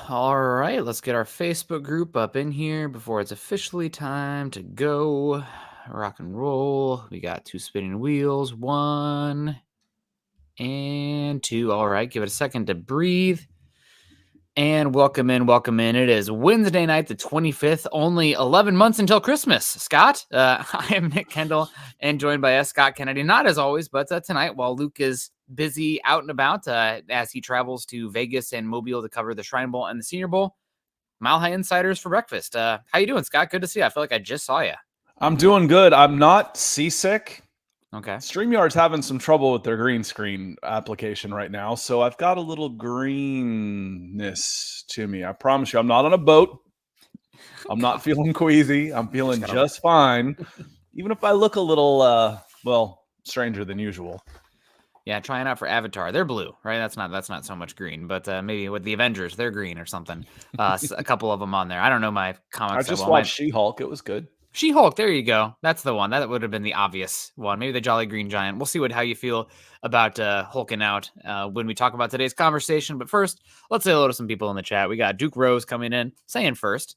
All right, let's get our Facebook group up in here before it's officially time to go. Rock and roll. We got 2 spinning wheels, 1 and 2. All right, give it a second to breathe. And welcome in, welcome in. It is Wednesday night, the 25th, only 11 months until Christmas. Scott, I am Nick Kendell and joined by Scott Kennedy. Not as always, but tonight while Luke is busy out and about as he travels to Vegas and Mobile to cover the Shrine Bowl and the Senior Bowl. Mile High Insiders for breakfast. How you doing, Scott? Good to see you. I feel like I just saw you. I'm doing good. I'm not seasick. Okay. StreamYard's having some trouble with their green screen application right now, so I've got a little greenness to me. I promise you, I'm not on a boat. I'm not feeling queasy. I'm feeling just fine, even if I look a little, stranger than usual. Yeah, trying out for Avatar. They're blue, right? That's not so much green, but maybe with the Avengers, they're green or something. A couple of them on there. I don't know my comics. I just watched She-Hulk. It was good. She-Hulk, there you go. That's the one. That would have been the obvious one. Maybe the Jolly Green Giant. We'll see how you feel about hulking out when we talk about today's conversation. But first, let's say hello to some people in the chat. We got Duke Rose coming in, saying first.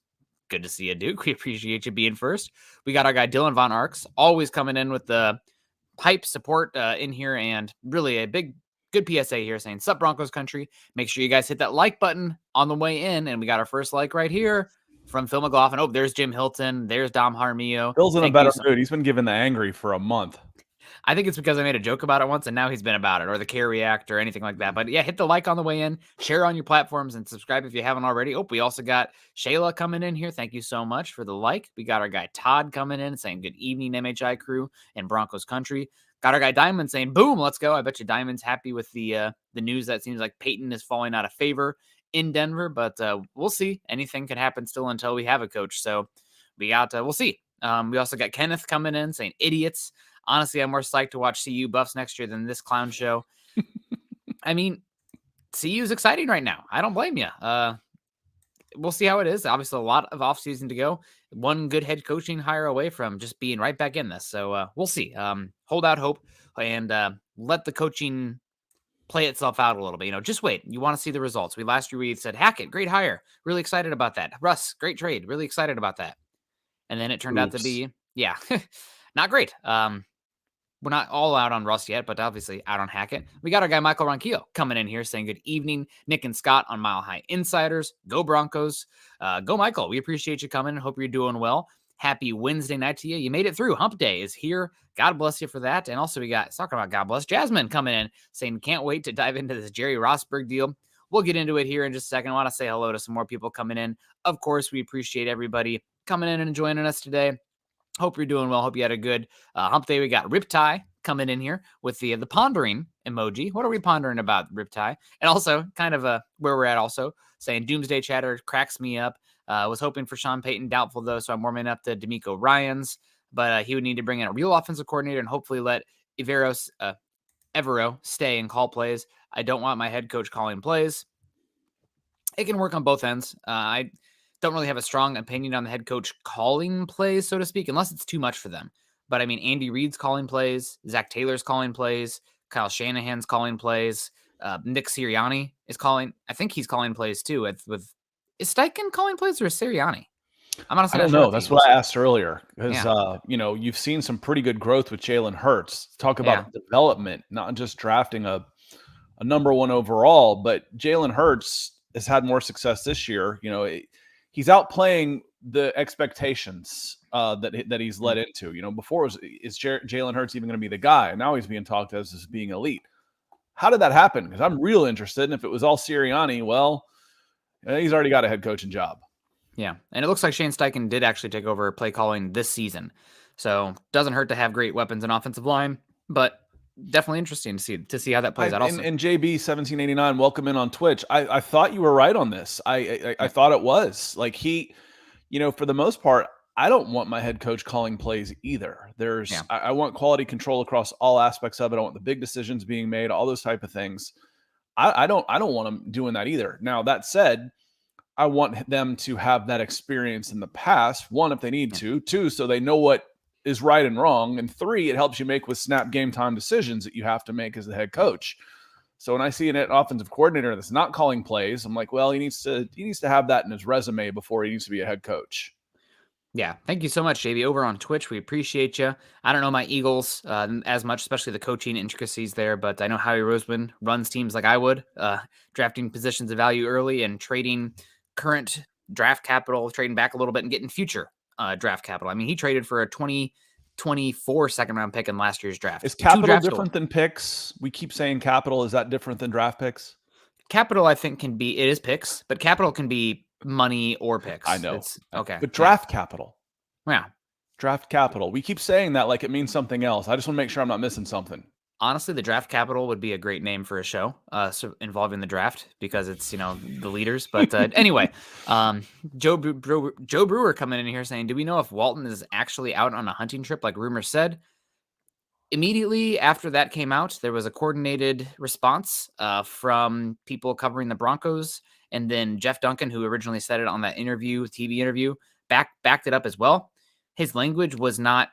Good to see you, Duke. We appreciate you being first. We got our guy Dylan Von Arks, always coming in with the hype support in here, and really a good PSA here saying, "Sup Broncos country. Make sure you guys hit that like button on the way in." And we got our first like right here from Phil McLaughlin. Oh, there's Jim Hilton. There's Dom Harmio. Phil's in a better mood. He's been giving the angry for a month. I think it's because I made a joke about it once, and now he's been about it, or the care react, or anything like that. But yeah, hit the like on the way in, share on your platforms, and subscribe if you haven't already. Oh, we also got Shayla coming in here. Thank you so much for the like. We got our guy Todd coming in saying, "Good evening, MHI crew and Broncos country." Got our guy Diamond saying, "Boom, let's go." I bet you Diamond's happy with the news that seems like Peyton is falling out of favor in Denver, but we'll see. Anything can happen still until we have a coach. So we'll see. We also got Kenneth coming in saying, "Idiots." Honestly, I'm more psyched to watch CU Buffs next year than this clown show. I mean, CU is exciting right now. I don't blame you. We'll see how it is. Obviously, a lot of offseason to go. One good head coaching hire away from just being right back in this. So we'll see. Hold out hope and let the coaching play itself out a little bit. Just wait. You want to see the results. Last year we said, Hackett, great hire. Really excited about that. Russ, great trade. Really excited about that. And then it turned out to be, not great. We're not all out on Russ yet, but obviously out on Hackett. We got our guy Michael Ronquillo coming in here saying, "Good evening, Nick and Scott on Mile High Insiders. Go Broncos. Go Michael. We appreciate you coming. Hope you're doing well. Happy Wednesday night to you. You made it through. Hump Day is here. God bless you for that." And also we got, talking about God bless, Jasmine coming in saying, "Can't wait to dive into this Jerry Rosburg deal." We'll get into it here in just a second. I want to say hello to some more people coming in. Of course, we appreciate everybody coming in and joining us today. Hope you're doing well. Hope you had a good hump day. We got Riptide coming in here with the pondering emoji. What are we pondering about, Riptide? And also kind of where we're at also, saying Doomsday Chatter cracks me up. Was hoping for Sean Payton, doubtful though, so I'm warming up to D'Amico Ryans. But he would need to bring in a real offensive coordinator and hopefully let Evero stay and call plays. I don't want my head coach calling plays. It can work on both ends. I don't really have a strong opinion on the head coach calling plays, so to speak, unless it's too much for them. But I mean, Andy Reid's calling plays, Zach Taylor's calling plays, Kyle Shanahan's calling plays, Nick Sirianni is calling. I think he's calling plays too. Is Steichen calling plays or is Sirianni? I'm honestly not sure. No, that's what I asked earlier. Because you've seen some pretty good growth with Jalen Hurts. Talk about development, not just drafting a number one overall, but Jalen Hurts has had more success this year. He's outplaying the expectations that he's led into. Before is Jalen Hurts even going to be the guy? And now he's being talked as being elite. How did that happen? Because I'm real interested. And if it was all Sirianni, well, he's already got a head coaching job. Yeah, and it looks like Shane Steichen did actually take over play calling this season. So doesn't hurt to have great weapons in offensive line, but definitely interesting to see how that plays out. Also, and JB 1789, welcome in on Twitch. I thought you were right on this. I thought it was like he, for the most part, I don't want my head coach calling plays either. I want quality control across all aspects of it. I want the big decisions being made, all those type of things. I don't want them doing that either. Now that said, I want them to have that experience in the past. One, if they need to. Two, so they know what is right and wrong. And three, it helps you make with snap game time decisions that you have to make as the head coach. So when I see an offensive coordinator that's not calling plays, I'm like, well, he needs to have that in his resume before he needs to be a head coach. Yeah, thank you so much, JB. Over on Twitch, we appreciate you. I don't know my Eagles as much, especially the coaching intricacies there, but I know Howie Roseman runs teams like I would, drafting positions of value early and trading current draft capital, trading back a little bit and getting future draft capital. I mean, he traded for a 2024 second-round pick in last year's draft. Is capital different than picks? We keep saying capital. Is that different than draft picks? Capital, I think, it is picks, but capital can be money or picks. I know. It's okay. But draft capital. Yeah. Draft capital. We keep saying that like it means something else. I just want to make sure I'm not missing something. Honestly, the draft capital would be a great name for a show involving the draft because it's, the leaders. But anyway, Joe Brewer coming in here saying, do we know if Walton is actually out on a hunting trip like rumors said? Immediately after that came out, there was a coordinated response from people covering the Broncos. And then Jeff Duncan, who originally said it on that TV interview, backed it up as well. His language was not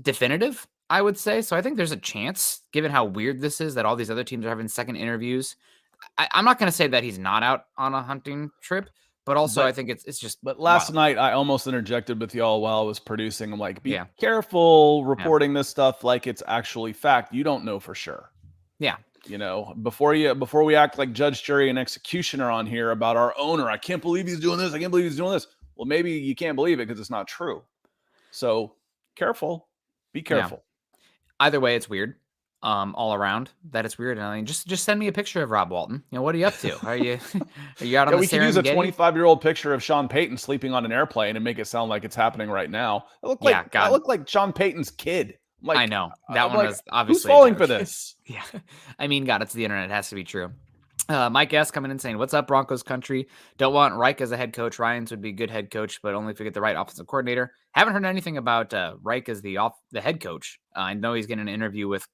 definitive, I would say. So I think there's a chance, given how weird this is, that all these other teams are having second interviews. I'm not going to say that he's not out on a hunting trip, but also I think it's just. But last night I almost interjected with y'all while I was producing. I'm like, be careful reporting this stuff like it's actually fact. You don't know for sure. Yeah. Before we act like judge, jury, and executioner on here about our owner. I can't believe he's doing this. I can't believe he's doing this. Well, maybe you can't believe it because it's not true. So careful. Be careful. Yeah. Either way, it's weird. All around that it's weird. I mean, just send me a picture of Rob Walton. What are you up to? Are you out on the Serengeti? We can use a 25-year-old picture of Sean Payton sleeping on an airplane and make it sound like it's happening right now. I look like Sean Payton's kid. I know that one was obviously who's falling for this. Yeah, I mean, God, it's the internet. It has to be true. Mike S coming in saying, "What's up, Broncos country? Don't want Reich as a head coach. Ryans would be a good head coach, but only if we get the right offensive coordinator." Haven't heard anything about Reich as the head coach. I know he's getting an interview with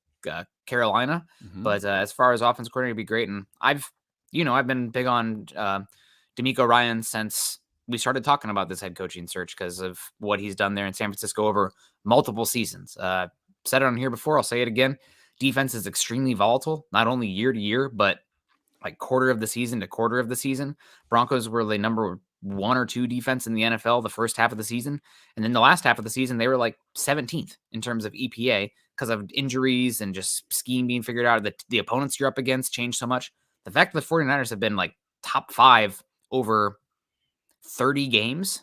Carolina, but as far as offensive coordinator, it'd be great. And I've been big on D'Amico Ryans since we started talking about this head coaching search because of what he's done there in San Francisco over multiple seasons. Said it on here before. I'll say it again. Defense is extremely volatile, not only year to year, but like quarter of the season to quarter of the season. Broncos were the number 1 or 2 defense in the NFL the first half of the season. And then the last half of the season, they were like 17th in terms of EPA because of injuries and just scheme being figured out. The opponents you're up against changed so much. The fact that the 49ers have been like top 5 over 30 games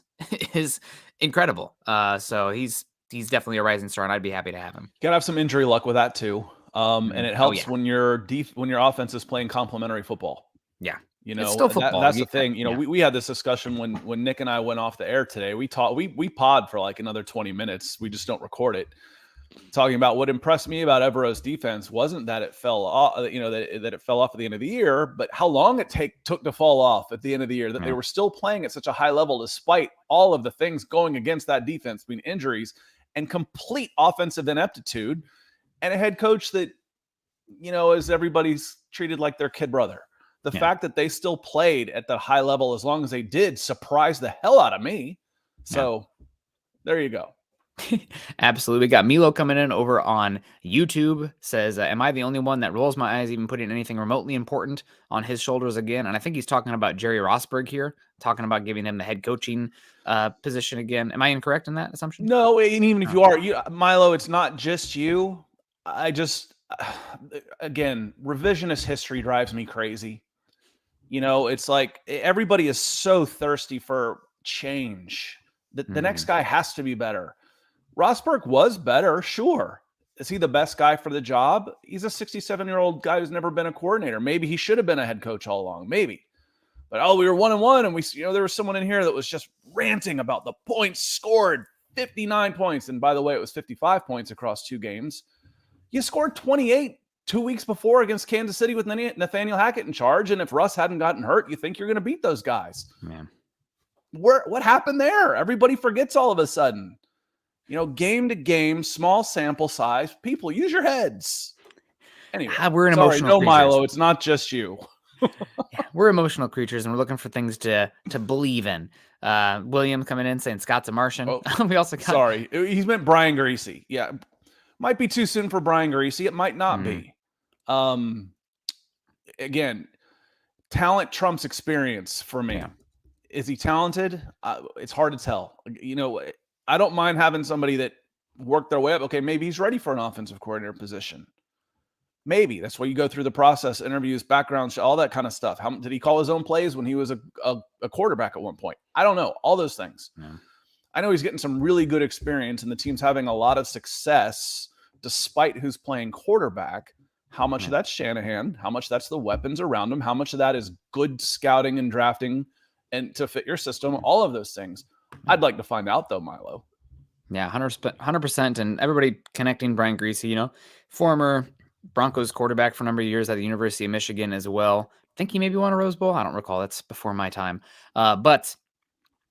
is incredible. So he's definitely a rising star, and I'd be happy to have him. Gotta have some injury luck with that too. And it helps when your offense is playing complementary football. Yeah. It's still football. That's the thing. We had this discussion when Nick and I went off the air today. We pod for like another 20 minutes. We just don't record it. Talking about what impressed me about Evero's defense wasn't that it fell off, that it fell off at the end of the year, but how long it took to fall off at the end of the year, that they were still playing at such a high level despite all of the things going against that defense, between injuries and complete offensive ineptitude, and a head coach that, is everybody's treated like their kid brother. The fact that they still played at the high level as long as they did surprised the hell out of me. So there you go. Absolutely. We got Milo coming in over on YouTube, says, am I the only one that rolls my eyes even putting anything remotely important on his shoulders again? And I think he's talking about Jerry Rosburg here, talking about giving him the head coaching position again. Am I incorrect in that assumption? No, and even if you are, Milo, it's not just you. Again, revisionist history drives me crazy. It's like everybody is so thirsty for change. The next guy has to be better. Rosburg was better, sure. Is he the best guy for the job? He's a 67-year-old guy who's never been a coordinator. Maybe he should have been a head coach all along. Maybe. But we were 1-1, and there was someone in here that was just ranting about the points scored, 59 points. And by the way, it was 55 points across 2 games. You scored 28 2 weeks before against Kansas City with Nathaniel Hackett in charge. And if Russ hadn't gotten hurt, you think you're going to beat those guys. Man. What happened there? Everybody forgets all of a sudden. Game to game, small sample size. People, use your heads. Anyway, we're an emotional creatures. Milo, it's not just you. We're emotional creatures, and we're looking for things to believe in. William coming in saying Scott's a Martian. Oh, we also got. Sorry, he's meant Brian Greasy. Yeah, might be too soon for Brian Greasy. It might not be. again, talent trumps experience for me. Yeah. Is he talented? It's hard to tell. I don't mind having somebody that worked their way up. Okay, maybe he's ready for an offensive coordinator position. Maybe that's why you go through the process, interviews, backgrounds, all that kind of stuff. How did he call his own plays when he was a quarterback at one point? I don't know. All those things. Yeah. I know he's getting some really good experience, and the team's having a lot of success despite who's playing quarterback. How much of that's Shanahan? How much that's the weapons around him? How much of that is good scouting and drafting and to fit your system? All of those things. I'd like to find out, though, Milo. Yeah, 100%. And everybody connecting Brian Griese, former Broncos quarterback for a number of years at the University of Michigan as well. I think he maybe won a Rose Bowl. I don't recall. That's before my time. But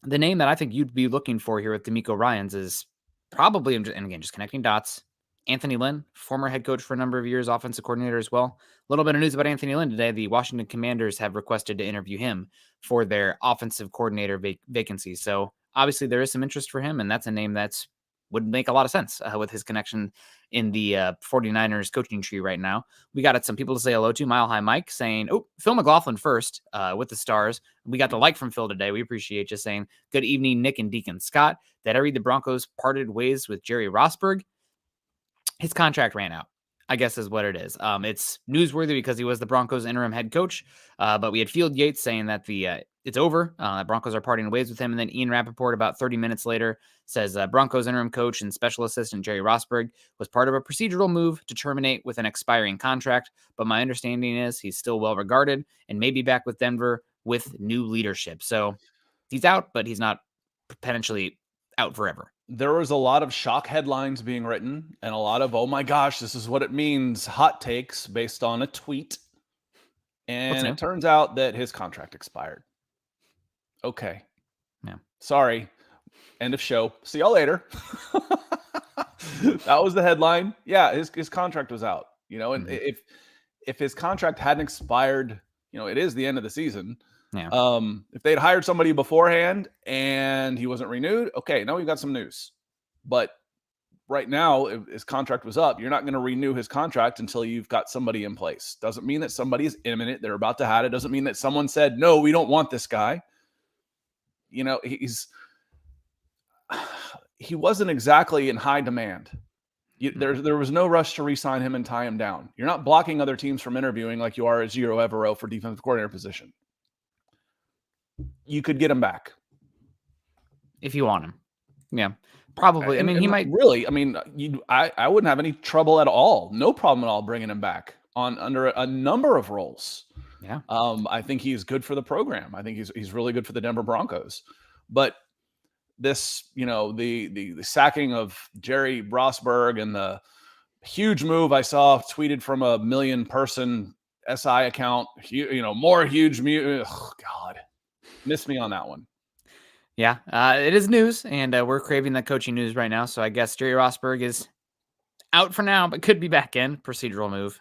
the name that I think you'd be looking for here with DeMeco Ryans is probably, and again, just connecting dots, Anthony Lynn, former head coach for a number of years, offensive coordinator as well. A little bit of news about Anthony Lynn today. The Washington Commanders have requested to interview him for their offensive coordinator vacancy. So obviously there is some interest for him, and that's a name that's would make a lot of sense with his connection in the 49ers coaching tree right now. We got some people to say hello to. Mile High Mike saying, Phil McLaughlin first with the Stars. We got the like from Phil today. We appreciate you saying, good evening, Nick and Deacon Scott. Did I read the Broncos parted ways with Jerry Rosburg? His contract ran out, I guess is what it is. It's newsworthy because he was the Broncos interim head coach, but we had Field Yates saying that it's over. Broncos are parting ways with him. And then Ian Rappaport about 30 minutes later says Broncos interim coach and special assistant Jerry Rosburg was part of a procedural move to terminate with an expiring contract. But my understanding is he's still well regarded and may be back with Denver with new leadership. So he's out, but he's not potentially out forever. There was a lot of shock headlines being written and a lot of, oh my gosh, this is what it means, hot takes based on a tweet. And it turns out that his contract expired. Okay. Yeah. Sorry. End of show. See y'all later. That was the headline. Yeah, his contract was out. And if his contract hadn't expired, it is the end of the season. Yeah. If they'd hired somebody beforehand and he wasn't renewed, okay, now we've got some news. But right now, if his contract was up, you're not going to renew his contract until you've got somebody in place. Doesn't mean that somebody is imminent. They're about to have it. Doesn't mean that someone said, no, we don't want this guy. He wasn't exactly in high demand. There was no rush to re-sign him and tie him down. You're not blocking other teams from interviewing like you are as Giro Evero for defensive coordinator position. You could get him back if you want him. Yeah, probably. He might really. I wouldn't have any trouble at all. No problem at all bringing him back under a number of roles. Yeah. I think he's good for the program. I think he's really good for the Denver Broncos. But this, the sacking of Jerry Rosburg and the huge move I saw tweeted from a 1 million person SI account, more huge. Oh, God. Missed me on that one. Yeah, it is news, and we're craving that coaching news right now. So I guess Jerry Rosburg is out for now, but could be back in. Procedural move.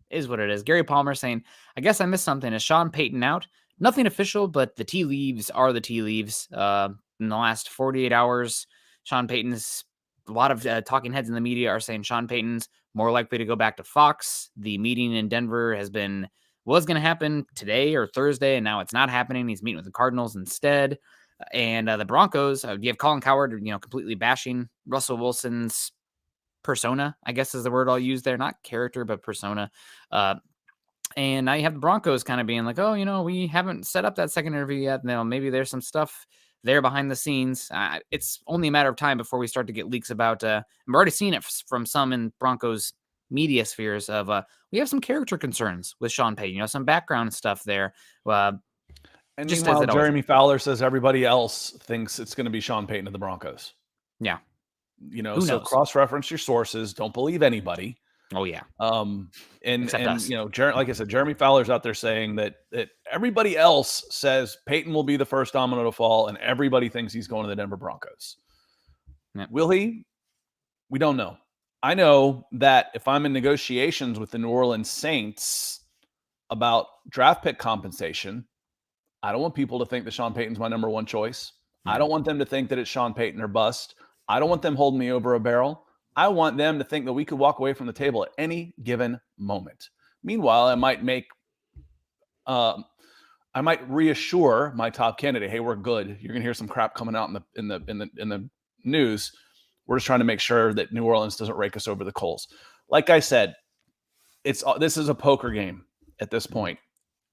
Is what it is. Gary Palmer saying, I guess I missed something. Is Sean Payton out? Nothing official, but the tea leaves are the tea leaves. In the last 48 hours, Sean Payton's, a lot of talking heads in the media are saying Sean Payton's more likely to go back to Fox. The meeting in Denver was going to happen today or Thursday, and now it's not happening. He's meeting with the Cardinals instead. And the Broncos, you have Colin Cowherd, completely bashing Russell Wilson's persona, I guess is the word I'll use there. Not character, but persona. And now you have the Broncos kind of being like, oh, we haven't set up that second interview yet. Now, maybe there's some stuff there behind the scenes. It's only a matter of time before we start to get leaks about, I'm already seeing it from some in Broncos media spheres of, we have some character concerns with Sean Payton, some background stuff there. And just meanwhile, Jeremy Fowler says everybody else thinks it's going to be Sean Payton of the Broncos. Yeah. So cross-reference your sources. Don't believe anybody. Oh, yeah. And like I said, Jeremy Fowler's out there saying that everybody else says Payton will be the first domino to fall, and everybody thinks he's going to the Denver Broncos. Yeah. Will he? We don't know. I know that if I'm in negotiations with the New Orleans Saints about draft pick compensation, I don't want people to think that Sean Payton's my number one choice. I don't want them to think that it's Sean Payton or bust. I don't want them holding me over a barrel. I want them to think that we could walk away from the table at any given moment. Meanwhile, I might make I might reassure my top candidate, hey, we're good. You're going to hear some crap coming out in the news. We're just trying to make sure that New Orleans doesn't rake us over the coals. Like I said, this is a poker game at this point,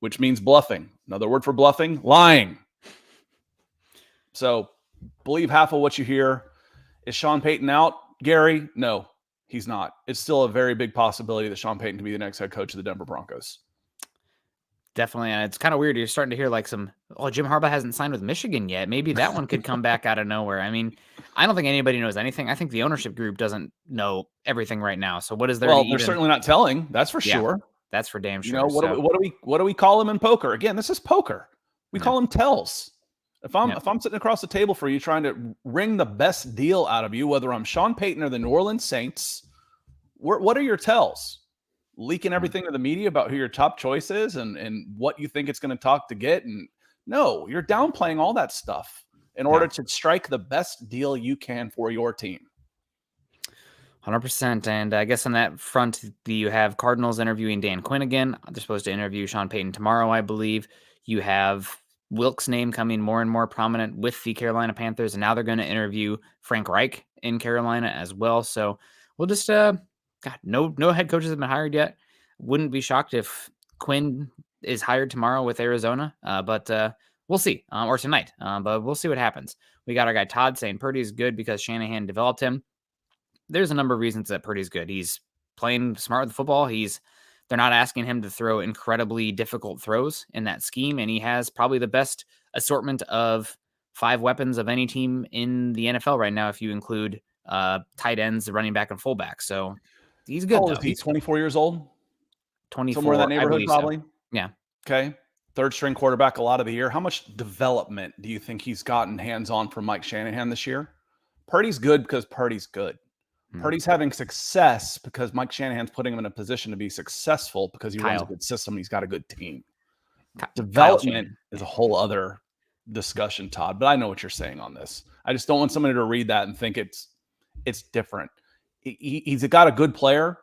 which means bluffing. Another word for bluffing, lying. So believe half of what you hear. Is Sean Payton out, Gary? No, he's not. It's still a very big possibility that Sean Payton can be the next head coach of the Denver Broncos. Definitely, and it's kind of weird. You're starting to hear like Jim Harbaugh hasn't signed with Michigan yet. Maybe that one could come back out of nowhere. I mean, I don't think anybody knows anything. I think the ownership group doesn't know everything right now. So what is there? Well, they're certainly not telling. That's for sure. That's for damn sure. You know, what do we call them in poker? Again, this is poker. We call them tells. If I'm sitting across the table for you trying to wring the best deal out of you, whether I'm Sean Payton or the New Orleans Saints, what are your tells? Leaking everything to the media about who your top choice is and what you think it's going to talk to get. And no, you're downplaying all that stuff in order to strike the best deal you can for your team. 100%. And I guess on that front, you have Cardinals interviewing Dan Quinn again. They're supposed to interview Sean Payton tomorrow, I believe. You have Wilk's name coming more and more prominent with the Carolina Panthers. And now they're going to interview Frank Reich in Carolina as well. So we'll just, no head coaches have been hired yet. Wouldn't be shocked if Quinn is hired tomorrow with Arizona, but we'll see, or tonight, but we'll see what happens. We got our guy Todd saying Purdy's good because Shanahan developed him. There's a number of reasons that Purdy's good. He's playing smart with the football. They're not asking him to throw incredibly difficult throws in that scheme, and he has probably the best assortment of 5 weapons of any team in the NFL right now, if you include tight ends, the running back, and fullback. So he's good. How old is he? 24 years old? 24. Somewhere in that neighborhood, probably? So. Yeah. Okay. Third string quarterback a lot of the year. How much development do you think he's gotten hands-on from Mike Shanahan this year? Purdy's good because Purdy's good. Purdy's having success because Mike Shanahan's putting him in a position to be successful because he runs a good system. He's got a good team. Development is a whole other discussion, Todd, but I know what you're saying on this. I just don't want somebody to read that and think it's different. He's got a good player.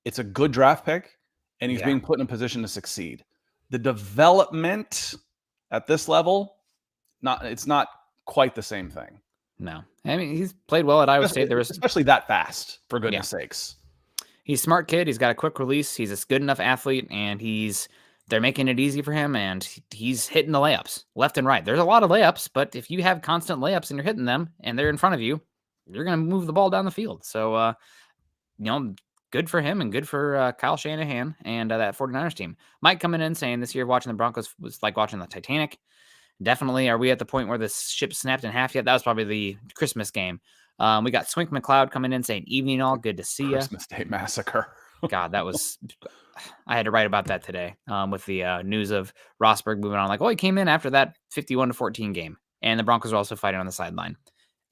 It's a good draft pick, and he's being put in a position to succeed. The development at this level, it's not quite the same thing. No. I mean, he's played well at Iowa State. Especially that fast, for goodness sakes. He's a smart kid. He's got a quick release. He's a good enough athlete, and they're making it easy for him, and he's hitting the layups left and right. There's a lot of layups, but if you have constant layups and you're hitting them and they're in front of you, you're going to move the ball down the field. So, good for him and good for Kyle Shanahan and that 49ers team. Mike coming in saying this year watching the Broncos was like watching the Titanic. Definitely. Are we at the point where the ship snapped in half yet? That was probably the Christmas game. We got Swink McLeod coming in saying, evening all, good to see you. Christmas Day Massacre. God, I had to write about that today with the news of Rosburg moving on. Like, he came in after that 51-14 game. And the Broncos are also fighting on the sideline.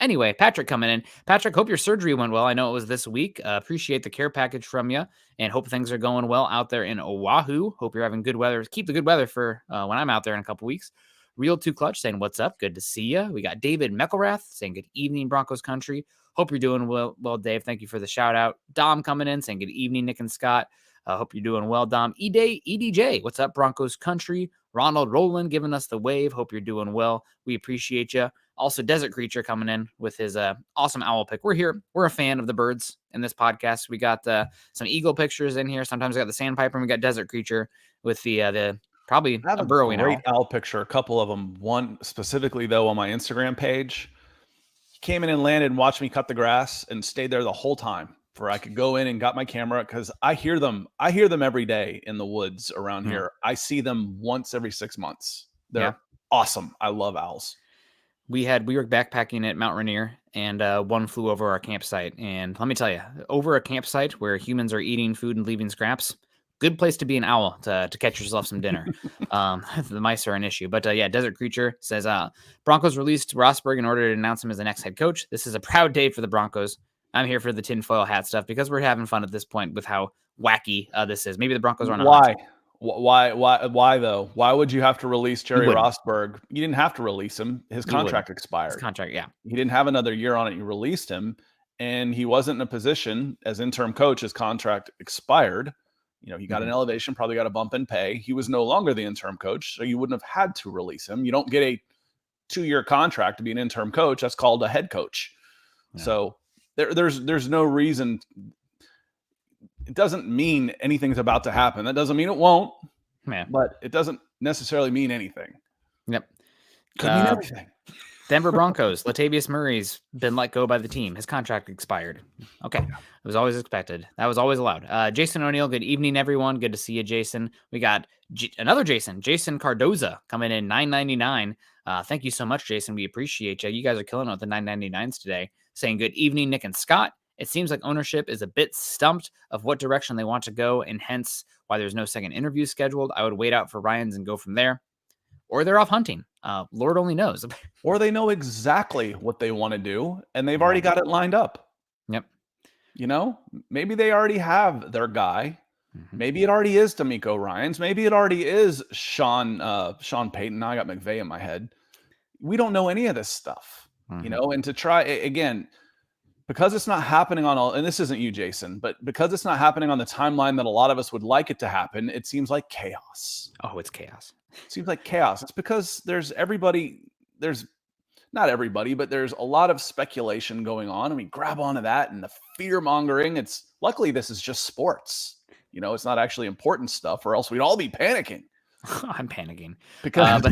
Anyway, Patrick coming in. Patrick, hope your surgery went well. I know it was this week. Appreciate the care package from you and hope things are going well out there in Oahu. Hope you're having good weather. Keep the good weather for when I'm out there in a couple weeks. Real 2 Clutch saying, what's up? Good to see you. We got David Meckelrath saying, good evening, Broncos country. Hope you're doing well, Dave. Thank you for the shout out. Dom coming in saying, good evening, Nick and Scott. Hope you're doing well, Dom. EDJ, what's up, Broncos country? Ronald Rowland giving us the wave. Hope you're doing well. We appreciate you. Also, Desert Creature coming in with his awesome owl pick. We're here. We're a fan of the birds in this podcast. We got some eagle pictures in here. Sometimes we got the sandpiper and we got Desert Creature with the probably a burrowing great owl picture. A couple of them. One specifically, though, on my Instagram page. He came in and landed and watched me cut the grass and stayed there the whole time for I could go in and got my camera because I hear them. I hear them every day in the woods around here. I see them once every 6 months. They're awesome. I love owls. We were backpacking at Mount Rainier, and one flew over our campsite. And let me tell you, over a campsite where humans are eating food and leaving scraps, good place to be an owl to catch yourself some dinner. The mice are an issue. But Desert Creature says, Broncos released Rosburg in order to announce him as the next head coach. This is a proud day for the Broncos. I'm here for the tinfoil hat stuff because we're having fun at this point with how wacky this is. Maybe the Broncos are on a Why? Why though? Why would you have to release Jerry Rosburg? You didn't have to release him. His contract expired. His contract, yeah. He didn't have another year on it. You released him, and he wasn't in a position as interim coach. His contract expired He got an elevation, probably got a bump in pay. He was no longer the interim coach, so you wouldn't have had to release him. You don't get a 2-year contract to be an interim coach. That's called a head coach. Yeah. So there's no reason. It doesn't mean anything's about to happen. That doesn't mean it won't. Yeah. But it doesn't necessarily mean anything. Yep. Could mean everything. Denver Broncos. Latavius Murray's been let go by the team. His contract expired. Okay. It was always expected. That was always allowed. Jason O'Neill, good evening, everyone. Good to see you, Jason. We got another Jason Cardoza, coming in $9.99. Thank you so much, Jason. We appreciate you. You guys are killing it with the $9.99s today. Saying good evening, Nick and Scott. It seems like ownership is a bit stumped of what direction they want to go, and hence why there's no second interview scheduled. I would wait out for Ryans and go from there. Or they're off hunting. Lord only knows. Or they know exactly what they want to do, and they've already got it lined up. Yep. Maybe they already have their guy. Mm-hmm. Maybe it already is D'Amico Ryans. Maybe it already is Sean Payton. Now I got McVay in my head. We don't know any of this stuff, and to try, again, because it's not happening and this isn't you, Jason, but because it's not happening on the timeline that a lot of us would like it to happen, it seems like chaos. Oh, it's chaos. It seems like chaos. It's because there's not everybody, but there's a lot of speculation going on, and we grab onto that and the fear mongering. Luckily this is just sports. It's not actually important stuff, or else we'd all be panicking. I'm panicking because,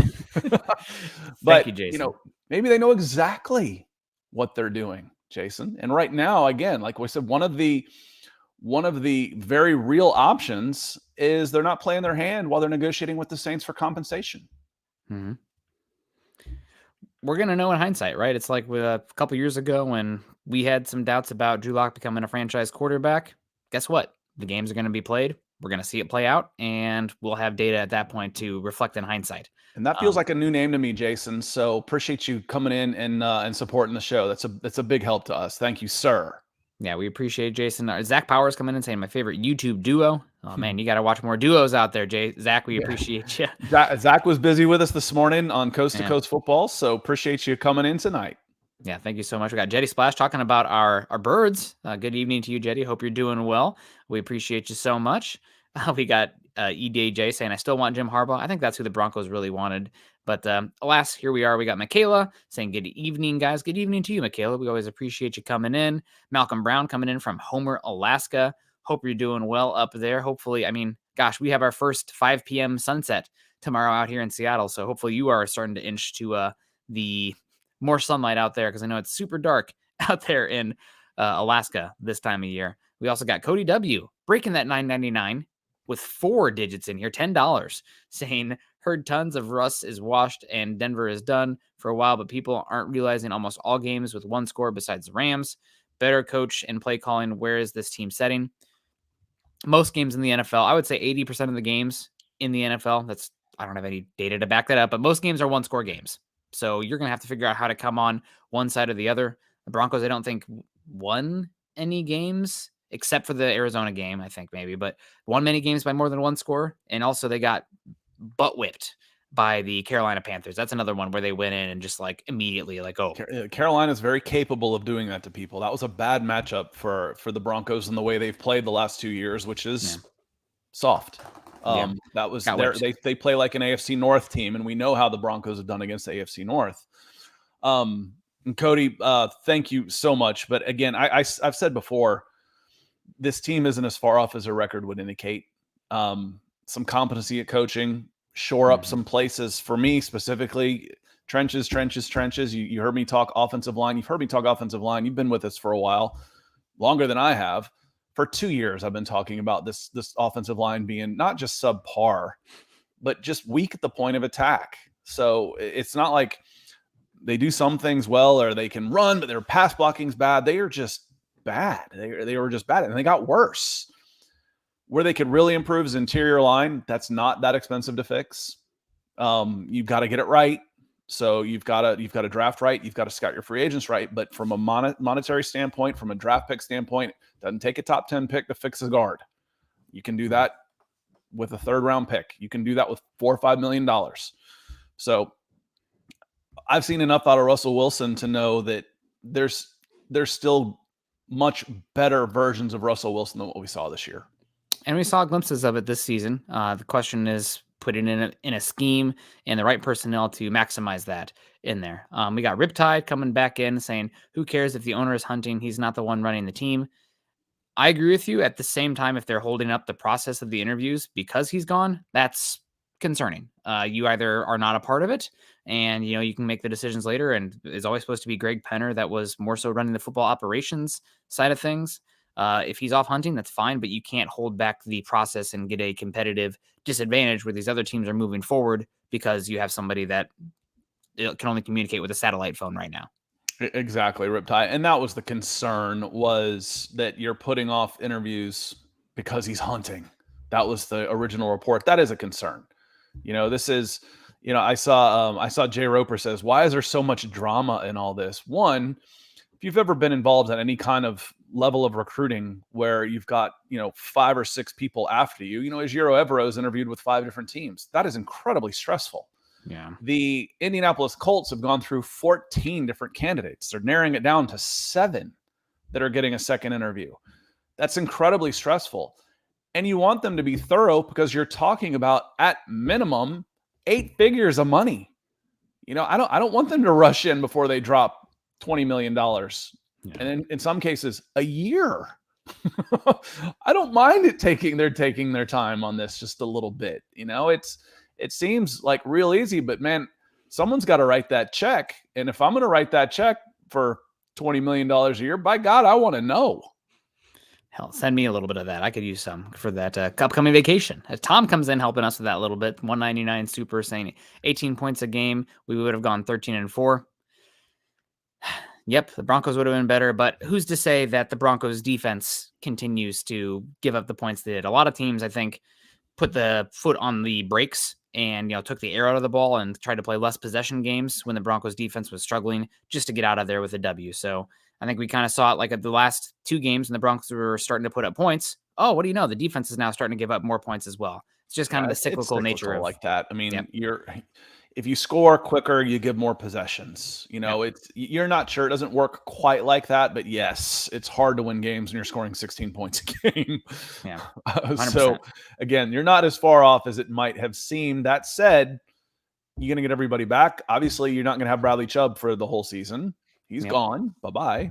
thank you, Jason. Maybe they know exactly what they're doing, Jason. And right now, again, like we said, one of the very real options is they're not playing their hand while they're negotiating with the Saints for compensation. Mm-hmm. We're going to know in hindsight, right? It's like a couple years ago when we had some doubts about Drew Lock becoming a franchise quarterback. Guess what? The games are going to be played. We're going to see it play out, and we'll have data at that point to reflect in hindsight. And that feels like a new name to me, Jason. So appreciate you coming in and supporting the show. That's a big help to us. Thank you, sir. Yeah, we appreciate Jason. Zach Powers coming in saying my favorite YouTube duo. Oh, man, you got to watch more duos out there, Zach. We appreciate you. Zach was busy with us this morning on Coast to Coast Football, so appreciate you coming in tonight. Yeah, thank you so much. We got Jetty Splash talking about our birds. Good evening to you, Jetty. Hope you're doing well. We appreciate you so much. We got EDJ saying, I still want Jim Harbaugh. I think that's who the Broncos really wanted. But alas, here we are. We got Michaela saying, good evening, guys. Good evening to you, Michaela. We always appreciate you coming in. Malcolm Brown coming in from Homer, Alaska. Hope you're doing well up there. Hopefully, we have our first 5 p.m. sunset tomorrow out here in Seattle. So hopefully you are starting to inch to the more sunlight out there, because I know it's super dark out there in Alaska this time of year. We also got Cody W. breaking that $9.99 with 4 digits in here, $10, saying, heard tons of Russ is washed and Denver is done for a while, but people aren't realizing almost all games with one score besides the Rams. Better coach and play calling. Where is this team setting? Most games in the NFL, I would say 80% of the games in the NFL, I don't have any data to back that up, but most games are one-score games. So you're going to have to figure out how to come on one side or the other. The Broncos, I don't think, won any games except for the Arizona game, I think maybe, but won many games by more than one score. And also they got butt whipped by the Carolina Panthers. That's another one where they went in and just immediately Carolina is very capable of doing that to people. That was a bad matchup for the Broncos and the way they've played the last 2 years, which is soft. That was they play like an AFC North team, and we know how the Broncos have done against the AFC North. And Cody, thank you so much. But again, I've said before, this team isn't as far off as a record would indicate. Some competency at coaching, shore up some places for me specifically. Trenches. You heard me talk offensive line. You've heard me talk offensive line. You've been with us for a while, longer than I have. For 2 years, I've been talking about this offensive line being not just subpar, but just weak at the point of attack. So it's not like they do some things well or they can run, but their pass blocking's bad. They are just bad. They were just bad, and they got worse. Where they could really improve is interior line. That's not that expensive to fix. You've got to get it right. So you've got to draft right. You've got to scout your free agents right. But from a monetary standpoint, from a draft pick standpoint, it doesn't take a top 10 pick to fix a guard. You can do that with a 3rd round pick. You can do that with $4 or $5 million. So I've seen enough out of Russell Wilson to know that there's still much better versions of Russell Wilson than what we saw this year. And we saw glimpses of it this season. The question is put it in a scheme and the right personnel to maximize that in there. We got Riptide coming back in saying, who cares if the owner is hunting? He's not the one running the team. I agree with you. At the same time, if they're holding up the process of the interviews because he's gone, that's concerning. You either are not a part of it and, you can make the decisions later. And it's always supposed to be Greg Penner that was more so running the football operations side of things. If he's off hunting, that's fine, but you can't hold back the process and get a competitive disadvantage where these other teams are moving forward because you have somebody that can only communicate with a satellite phone right now. Exactly, Riptide. And that was the concern, was that you're putting off interviews because he's hunting. That was the original report. That is a concern. This is, I saw Jay Roper says, why is there so much drama in all this? One, if you've ever been involved at any kind of level of recruiting where you've got, 5 or 6 people after you, Ejiro Evero's interviewed with 5 different teams. That is incredibly stressful. Yeah. The Indianapolis Colts have gone through 14 different candidates. They're narrowing it down to 7 that are getting a second interview. That's incredibly stressful. And you want them to be thorough because you're talking about, at minimum, 8 figures of money. I don't want them to rush in before they drop $20 million. Yeah. And in some cases, a year. I don't mind they're taking their time on this just a little bit. It seems like real easy, but man, someone's got to write that check. And if I'm going to write that check for $20 million a year, by God, I want to know. Hell, send me a little bit of that. I could use some for that upcoming vacation. As Tom comes in helping us with that a little bit, 199 super, saying 18 points a game. We would have gone 13-4. Yep, the Broncos would have been better, but who's to say that the Broncos defense continues to give up the points they did? A lot of teams, I think, put the foot on the brakes and took the air out of the ball and tried to play less possession games when the Broncos defense was struggling just to get out of there with a W. So I think we kind of saw it like at the last 2 games and the Broncos were starting to put up points. Oh, what do you know? The defense is now starting to give up more points as well. It's just kind of the cyclical nature of like that. I mean, if you score quicker, you give more possessions. You're not sure. It doesn't work quite like that, but yes, it's hard to win games when you're scoring 16 points a game. Yeah. So again, you're not as far off as it might have seemed. That said, you're going to get everybody back. Obviously, you're not going to have Bradley Chubb for the whole season. He's gone. Bye-bye.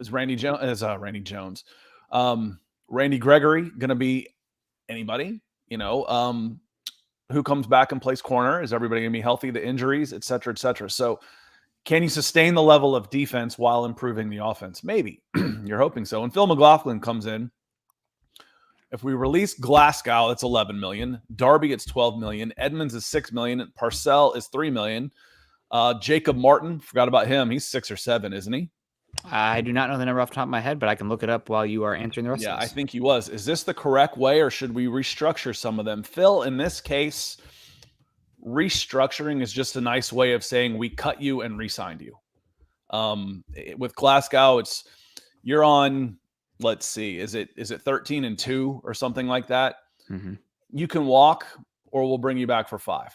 Is Randy Jones. Randy Gregory going to be anybody? Who comes back and plays corner? Is everybody going to be healthy? The injuries, et cetera, et cetera. So can you sustain the level of defense while improving the offense? Maybe. You're hoping so. And Phil McLaughlin comes in. If we release Glasgow, it's $11 million. Darby, it's $12 million. Edmonds is $6 million. Parcell is $3 million. Jacob Martin, forgot about him. He's 6 or 7, isn't he? I do not know the number off the top of my head, but I can look it up while you are answering the rest of this. Yeah, I think he was. Is this the correct way, or should we restructure some of them? Phil, in this case, restructuring is just a nice way of saying we cut you and re-signed you. With Glasgow, you're on, let's see, is it 13-2 or something like that? Mm-hmm. You can walk, or we'll bring you back for 5.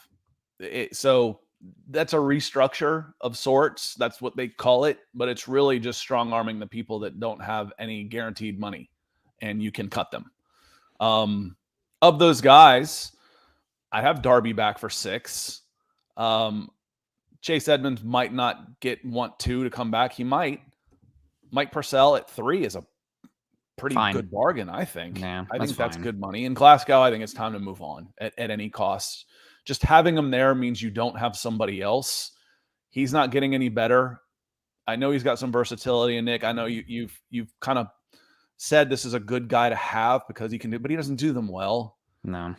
So that's a restructure of sorts. That's what they call it, but it's really just strong arming the people that don't have any guaranteed money, and you can cut them. Of those guys, I have Darby back for 6. Chase Edmonds might not want to come back. He might. Mike Purcell at 3 is a pretty good bargain, I think. Yeah, I think that's good money. In Glasgow, I think it's time to move on at any cost. Just having him there means you don't have somebody else. He's not getting any better. I know he's got some versatility, and Nick, I know you've kind of said this is a good guy to have because he can do, but he doesn't do them well. No.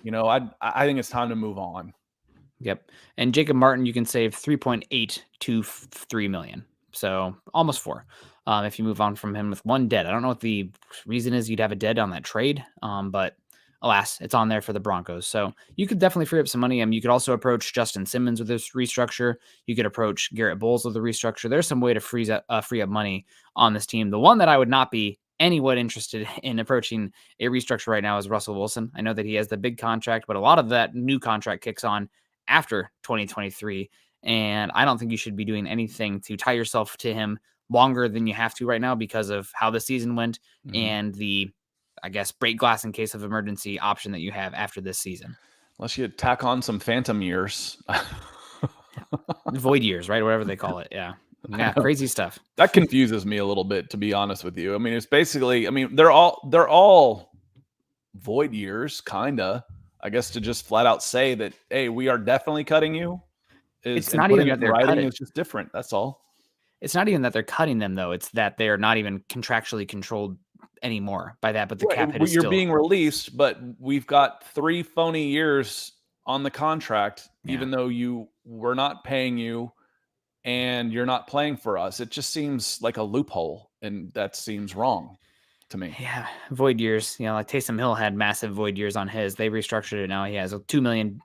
I think it's time to move on. Yep. And Jacob Martin, you can save 3.8 to 3 million. So almost 4. If you move on from him with 1 dead. I don't know what the reason is you'd have a dead on that trade. But alas, it's on there for the Broncos. So you could definitely free up some money. You could also approach Justin Simmons with this restructure. You could approach Garrett Bowles with the restructure. There's some way to free up money on this team. The one that I would not be anyone interested in approaching a restructure right now is Russell Wilson. I know that he has the big contract, but a lot of that new contract kicks on after 2023. And I don't think you should be doing anything to tie yourself to him longer than you have to right now because of how the season went and the I guess, break glass in case of emergency option that you have after this season. Unless you tack on some phantom years. Void years, right? Whatever they call it. Yeah. Yeah. Crazy stuff. That confuses me a little bit, to be honest with you. I mean, it's basically, I mean, they're all void years, kinda. I guess to just flat out say that, hey, we are definitely cutting you. It's not even that they're cutting. It's just different. That's all. It's not even that they're cutting them, though. It's that they are not even contractually controlled anymore by that. But the cap hit is you're still being released, but we've got 3 phony years on the contract, even though we're not paying you and you're not playing for us. It just seems like a loophole, and that seems wrong to me. Yeah, void years. You know, like Taysom Hill had massive void years on his. They restructured it now. He has a $2 million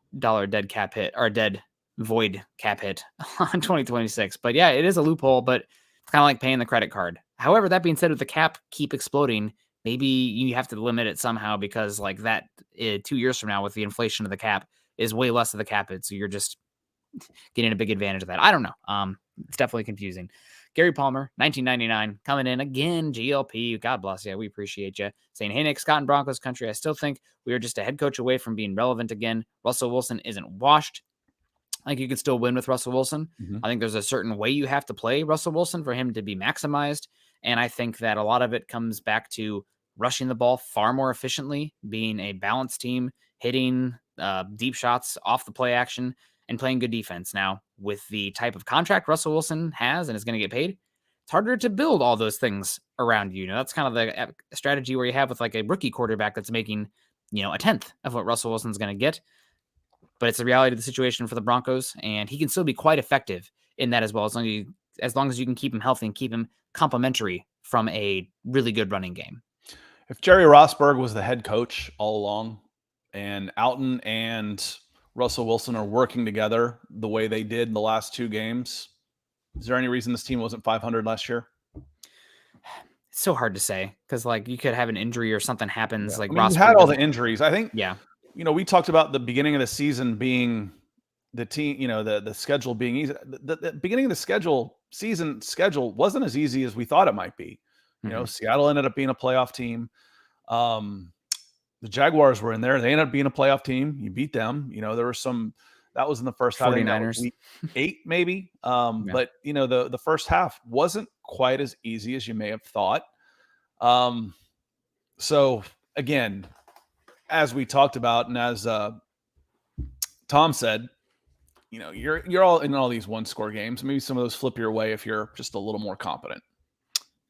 dead cap hit, or dead void cap hit on 2026. But yeah, it is a loophole, but it's kind of like paying the credit card. However, that being said, with the cap keep exploding, maybe you have to limit it somehow, because like that 2 years from now with the inflation of the cap is way less of the cap hit. So you're just getting a big advantage of that. I don't know. It's definitely confusing. Gary Palmer, 1999, coming in again. GLP, God bless you. We appreciate you. Saying, hey, Nick, Scott in Broncos country. I still think we are just a head coach away from being relevant again. Russell Wilson isn't washed. I think you can still win with Russell Wilson. Mm-hmm. I think there's a certain way you have to play Russell Wilson for him to be maximized. And I think that a lot of it comes back to rushing the ball far more efficiently, being a balanced team, hitting deep shots off the play action, and playing good defense. Now, with the type of contract Russell Wilson has and is going to get paid, it's harder to build all those things around you. That's kind of the strategy where you have with like a rookie quarterback that's making, a tenth of what Russell Wilson's going to get. But it's the reality of the situation for the Broncos, and he can still be quite effective in that as well, as long as you can keep him healthy and keep him complimentary from a really good running game. If Jerry Rosburg was the head coach all along, and Alton and Russell Wilson are working together the way they did in the last 2 games, is there any reason this team wasn't 500 last year? It's so hard to say, because like you could have an injury or something happens. Yeah. Like Rosburg had all the injuries. I think. Yeah. We talked about the beginning of the season being the team. The schedule being easy. The beginning of the season schedule wasn't as easy as we thought it might be. Seattle ended up being a playoff team. The Jaguars were in there. They ended up being a playoff team. You beat them. There was some. That was in the first half. 49ers. Week 8 maybe. But the first half wasn't quite as easy as you may have thought. So again, as we talked about, and as Tom said, you're all in all these 1-score games. Maybe some of those flip your way if you're just a little more competent.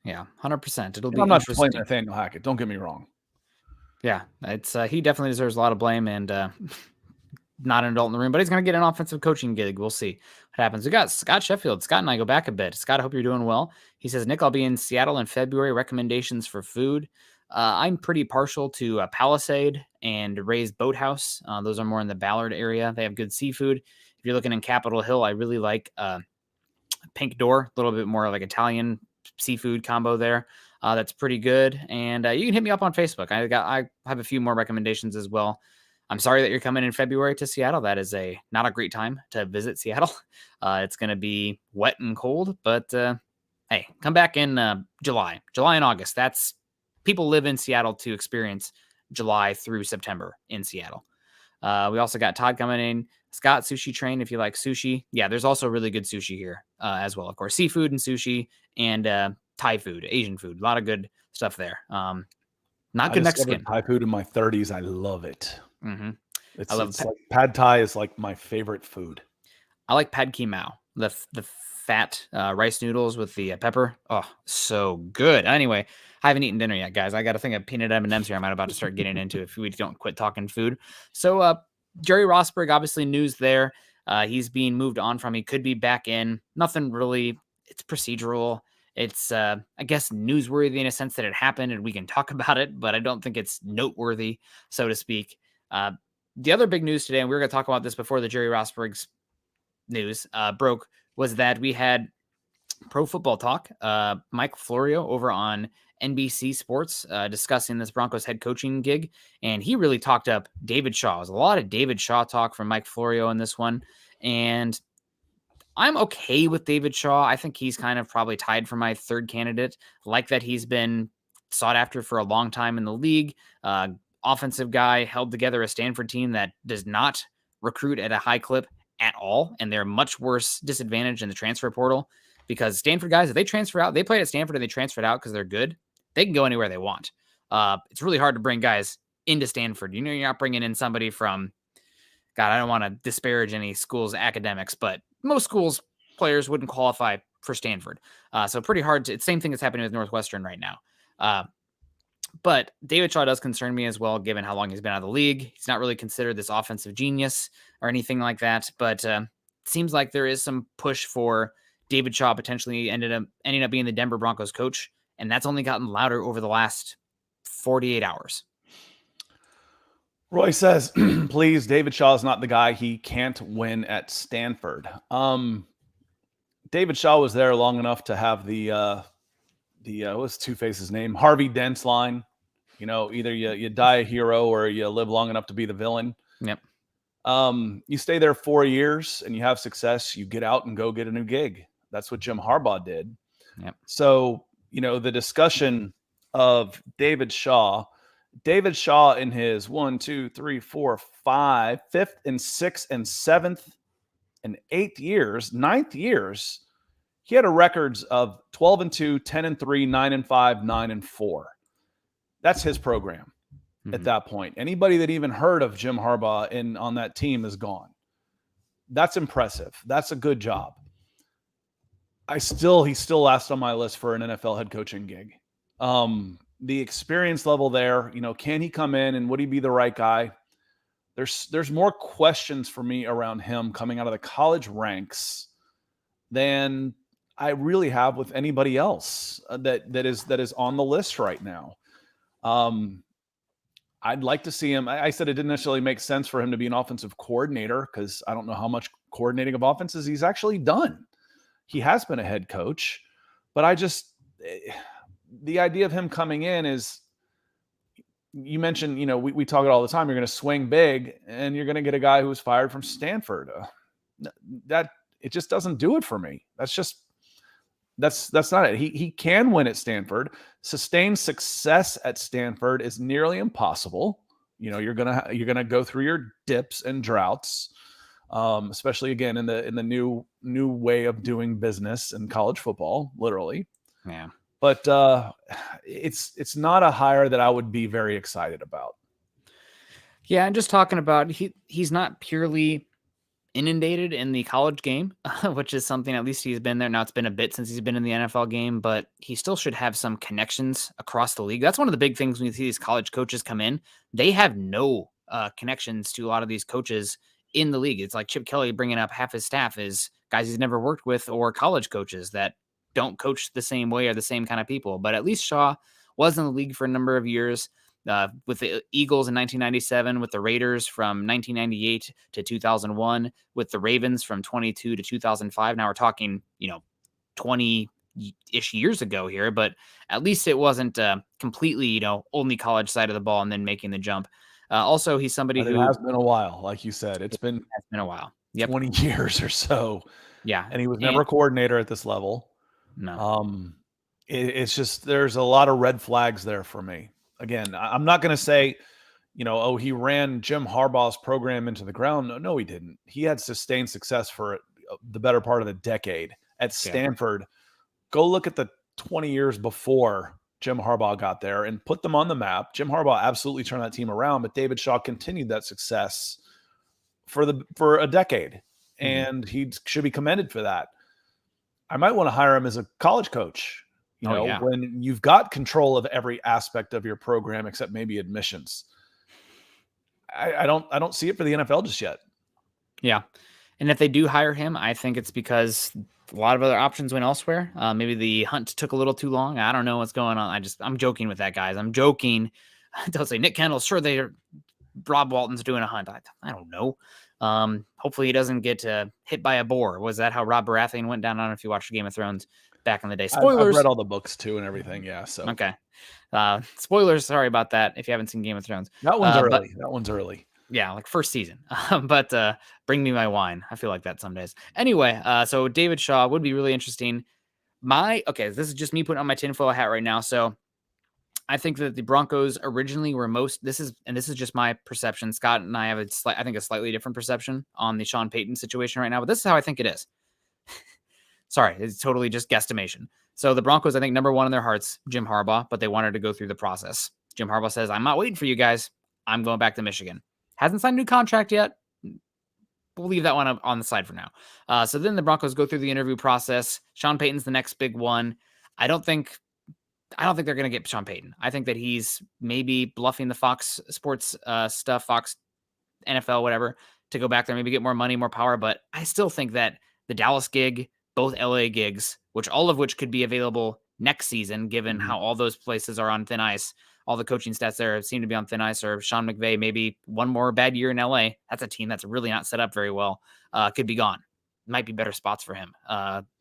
Yeah, 100%. It'll be. I'm not playing Nathaniel Hackett. Don't get me wrong. Yeah, it's he definitely deserves a lot of blame, and not an adult in the room, but he's going to get an offensive coaching gig. We'll see what happens. We got Scott Sheffield. Scott and I go back a bit. Scott, I hope you're doing well. He says, Nick, I'll be in Seattle in February. Recommendations for food. I'm pretty partial to Palisade and Ray's Boathouse. Those are more in the Ballard area. They have good seafood. If you're looking in Capitol Hill, I really like Pink Door, a little bit more like Italian seafood combo there. That's pretty good. And you can hit me up on Facebook. I have a few more recommendations as well. I'm sorry that you're coming in February to Seattle. That is not a great time to visit Seattle. It's going to be wet and cold, but hey, come back in July and August. People live in Seattle to experience July through September in Seattle. We also got Todd coming in. Scott, Sushi Train, if you like sushi. Yeah, there's also really good sushi here as well. Of course, seafood and sushi and Thai food, Asian food. A lot of good stuff there. Not good Mexican. Thai food in my 30s. I love it. Mm-hmm. It's like pad Thai is like my favorite food. I like pad ki mao, the fat rice noodles with the pepper. Oh, so good. Anyway, I haven't eaten dinner yet, guys. I got to think of peanut M&Ms here. I'm about to start getting into if we don't quit talking food. So Jerry Rosburg, obviously news there. He's being moved on from. He could be back in. Nothing really. It's procedural. It's, I guess, newsworthy in a sense that it happened and we can talk about it, but I don't think it's noteworthy, so to speak. The other big news today, and we were going to talk about this before the Jerry Rosburg's news broke, was that we had Pro Football Talk, Mike Florio over on NBC Sports discussing this Broncos head coaching gig, and he really talked up David Shaw. There's a lot of David Shaw talk from Mike Florio in this one, and I'm okay with David Shaw. I think he's kind of probably tied for my third candidate. Like that he's been sought after for a long time in the league. Offensive guy, held together a Stanford team that does not recruit at a high clip at all, and they're much worse disadvantaged in the transfer portal because Stanford guys, if they transfer out, they played at Stanford and they transferred out because they're good, they can go anywhere they want. It's really hard to bring guys into Stanford. You're not bringing in somebody from, God, I don't want to disparage any school's academics, but most schools players wouldn't qualify for Stanford. So pretty hard. It's the same thing that's happening with Northwestern right now. But David Shaw does concern me as well, given how long he's been out of the league. He's not really considered this offensive genius or anything like that. But it seems like there is some push for David Shaw potentially ending up being the Denver Broncos coach. And that's only gotten louder over the last 48 hours. Roy says, please, David Shaw is not the guy. He can't win at Stanford. David Shaw was there long enough to have the what's Two-Face's name? Harvey Dent's line. Either you die a hero or you live long enough to be the villain. Yep. You stay there 4 years and you have success. You get out and go get a new gig. That's what Jim Harbaugh did. Yep. So, the discussion of David Shaw in his 1, 2, 3, 4, 5, 5th and 6th and 7th and 8th years, 9th years, he had a records of 12-2, 10-3, 9-5, 9-4. That's his program at that point. Anybody that even heard of Jim Harbaugh on that team is gone. That's impressive. That's a good job. He's still last on my list for an NFL head coaching gig. The experience level there, can he come in and would he be the right guy? There's more questions for me around him coming out of the college ranks than I really have with anybody else that is on the list right now. I'd like to see him. I said it didn't necessarily make sense for him to be an offensive coordinator because I don't know how much coordinating of offenses he's actually done. He has been a head coach, but the idea of him coming in is, you mentioned, we talk it all the time. You're going to swing big and you're going to get a guy who was fired from Stanford. That it just doesn't do it for me. That's not it. He can win at Stanford. Sustained success at Stanford is nearly impossible. You're gonna go through your dips and droughts, especially again in the new way of doing business in college football, literally. Yeah. But it's not a hire that I would be very excited about. Yeah, and just talking about he's not purely inundated in the college game, which is something at least he's been there. Now it's been a bit since he's been in the NFL game, but he still should have some connections across the league. That's one of the big things when you see these college coaches come in. They have no connections to a lot of these coaches in the league. It's like Chip Kelly bringing up half his staff is guys he's never worked with or college coaches that don't coach the same way or the same kind of people. But at least Shaw was in the league for a number of years. With the Eagles in 1997, with the Raiders from 1998 to 2001, with the Ravens from 22 to 2005. Now we're talking, 20-ish years ago here, but at least it wasn't completely, only college side of the ball and then making the jump. Also, he's somebody who has been a while, like you said. It has been a while. Yep. 20 years or so. Yeah. And he was never a coordinator at this level. No. It's just, there's a lot of red flags there for me. Again, I'm not going to say, he ran Jim Harbaugh's program into the ground. No, he didn't. He had sustained success for the better part of the decade at Stanford. Yeah. Go look at the 20 years before Jim Harbaugh got there and put them on the map. Jim Harbaugh absolutely turned that team around, but David Shaw continued that success for a decade, and he should be commended for that. I might want to hire him as a college coach. When you've got control of every aspect of your program except maybe admissions. I don't see it for the NFL just yet. Yeah. And if they do hire him, I think it's because a lot of other options went elsewhere. Maybe the hunt took a little too long. I don't know what's going on. I'm joking with that, guys. I'm joking. Don't say Nick Kendall. Sure, Rob Walton's doing a hunt. I don't know. Hopefully he doesn't get hit by a boar. Was that how Rob Baratheon went down? I don't know if you watched Game of Thrones back in the day. Spoilers. I've read all the books too and everything. Yeah. So okay. Spoilers. Sorry about that. If you haven't seen Game of Thrones, that one's early. Yeah, like first season. But bring me my wine. I feel like that some days. Anyway, so David Shaw would be really interesting. This is just me putting on my tinfoil hat right now. So I think that the Broncos originally were this is just my perception. Scott and I have I think a slightly different perception on the Sean Payton situation right now, but this is how I think it is. Sorry, it's totally just guesstimation. So the Broncos, I think, number one in their hearts, Jim Harbaugh, but they wanted to go through the process. Jim Harbaugh says, I'm not waiting for you guys. I'm going back to Michigan. Hasn't signed a new contract yet. We'll leave that one on the side for now. So then the Broncos go through the interview process. Sean Payton's the next big one. I don't think they're going to get Sean Payton. I think that he's maybe bluffing the Fox Sports stuff, Fox NFL, whatever, to go back there, maybe get more money, more power. But I still think that the Dallas gig, both LA gigs, all of which could be available next season, given how all those places are on thin ice. All the coaching stats there seem to be on thin ice, or Sean McVay, maybe one more bad year in LA. That's a team that's really not set up very well. Could be gone. Might be better spots for him,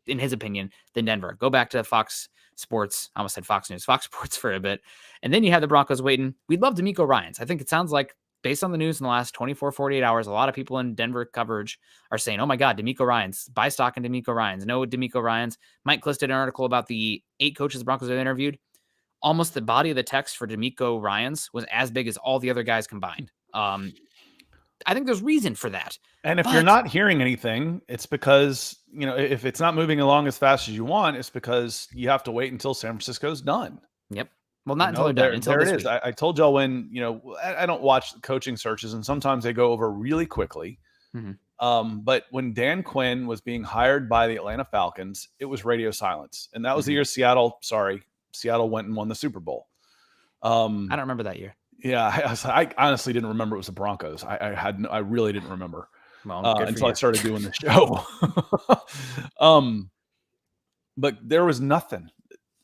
in his opinion, than Denver. Go back to Fox Sports. I almost said Fox News, Fox Sports for a bit. And then you have the Broncos waiting. We'd love DeMeco Ryans. I think it sounds like, based on the news in the last 24, 48 hours, a lot of people in Denver coverage are saying, oh my God, DeMeco Ryans, buy stock in DeMeco Ryans. No DeMeco Ryans. Mike Kliss did an article about the 8 coaches the Broncos have interviewed. Almost the body of the text for DeMeco Ryans was as big as all the other guys combined. I think there's reason for that. And if you're not hearing anything, it's because, if it's not moving along as fast as you want, it's because you have to wait until San Francisco's done. Yep. Well, not until they're done. Until there this it is. week. I told y'all when, I don't watch coaching searches, and sometimes they go over really quickly. Mm-hmm. But when Dan Quinn was being hired by the Atlanta Falcons, it was radio silence. And that was the year Seattle went and won the Super Bowl. I don't remember that year. Yeah, I honestly didn't remember it was the Broncos. I really didn't remember until I started doing the show. But there was nothing.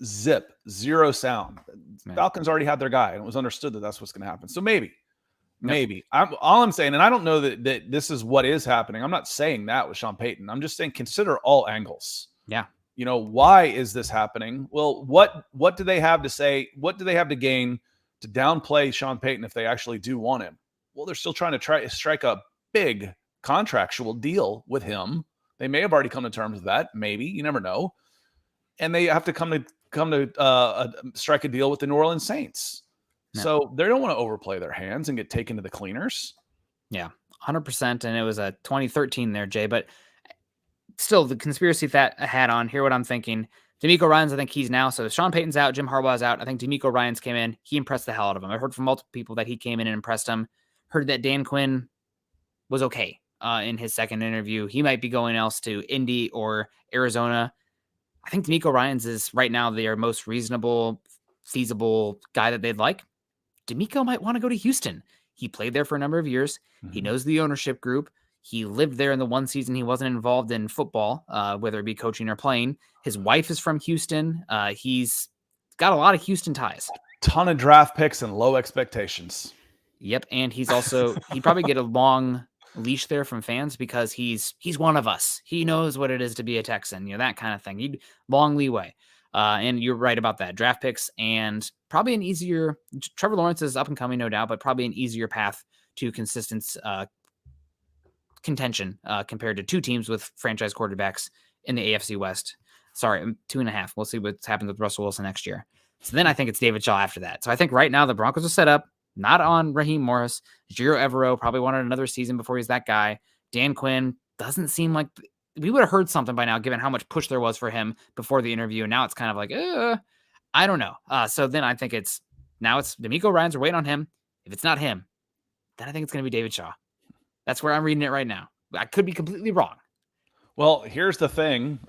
Zip, zero sound. Man. Falcons already had their guy, and it was understood that that's what's going to happen. So maybe. All I'm saying, and I don't know that this is what is happening. I'm not saying that with Sean Payton. I'm just saying consider all angles. Yeah. Why is this happening? Well, what do they have to say? What do they have to gain to downplay Sean Payton if they actually do want him? Well, they're still trying to strike a big contractual deal with him. They may have already come to terms with that. Maybe, you never know. And they have to come to strike a deal with the New Orleans Saints. Yeah. So they don't want to overplay their hands and get taken to the cleaners. Yeah, 100%. And it was a 2013 there, Jay. But still, the conspiracy hat on. Hear what I'm thinking. DeMeco Ryans, I think he's now. So Sean Payton's out. Jim Harbaugh's out. I think DeMeco Ryans came in. He impressed the hell out of him. I heard from multiple people that he came in and impressed him. Heard that Dan Quinn was okay in his second interview. He might be going else to Indy or Arizona. I think DeMeco Ryans is right now their most reasonable, feasible guy that they'd like. DeMeco might want to go to Houston. He played there for a number of years. Mm-hmm. He knows the ownership group. He lived there in the one season he wasn't involved in football, whether it be coaching or playing. His wife is from Houston. He's got a lot of Houston ties. A ton of draft picks and low expectations. Yep, and he'd probably get a long leash there from fans because he's one of us. He knows what it is to be a Texan, that kind of thing. He'd long leeway. And you're right about that. Draft picks and probably an easier – Trevor Lawrence is up and coming, no doubt, but probably an easier path to consistent contention compared to 2 teams with franchise quarterbacks in the AFC West. Sorry, 2.5. We'll see what happens with Russell Wilson next year. So then I think it's David Shaw after that. So I think right now the Broncos are set up, not on Raheem Morris. Giro Evero probably wanted another season before he's that guy. Dan Quinn doesn't seem like – we would have heard something by now, given how much push there was for him before the interview. And now it's kind of like, I don't know. So then I think it's DeMeco Ryans. We're waiting on him. If it's not him, then I think it's going to be David Shaw. That's where I'm reading it right now. I could be completely wrong. Well, here's the thing.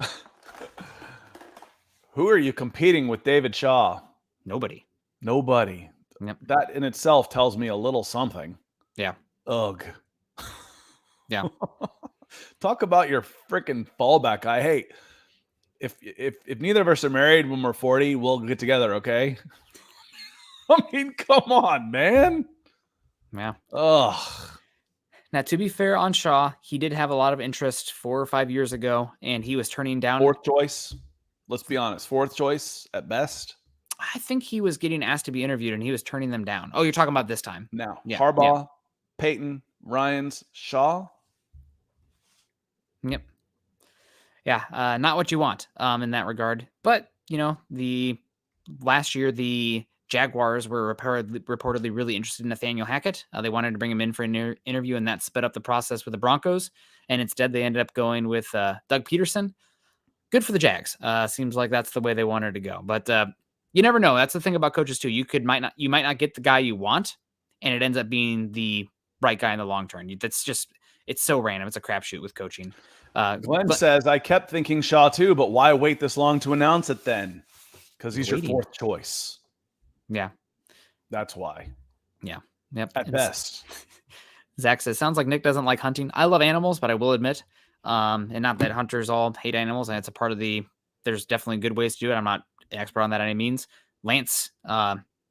Who are you competing with David Shaw? Nobody. Yep. That in itself tells me a little something. Yeah. Ugh. Yeah. Talk about your freaking fallback guy. Hey, if neither of us are married when we're 40, we'll get together, okay? I mean, come on, man. Yeah. Ugh. Now, to be fair on Shaw, he did have a lot of interest 4 or 5 years ago, and he was turning down. 4th choice. Let's be honest. 4th choice at best. I think he was getting asked to be interviewed, and he was turning them down. Oh, you're talking about this time. Now, yeah. Harbaugh, Payton, Ryans, Shaw. Yep. Yeah, not what you want in that regard. But, the last year, the Jaguars were reportedly really interested in Nathaniel Hackett. They wanted to bring him in for an interview, and that sped up the process with the Broncos. And instead, they ended up going with Doug Peterson. Good for the Jags. Seems like that's the way they wanted to go. But you never know. That's the thing about coaches too. You might not get the guy you want, and it ends up being the right guy in the long term. That's just, it's so random. It's a crapshoot with coaching. Glenn says, I kept thinking Shaw too, but why wait this long to announce it then? Because he's your fourth choice. Yeah. That's why. Yeah. Yep. At best. Zach says, sounds like Nick doesn't like hunting. I love animals, but I will admit, and not that hunters all hate animals, and it's a part of there's definitely good ways to do it. I'm not an expert on that by any means. Lance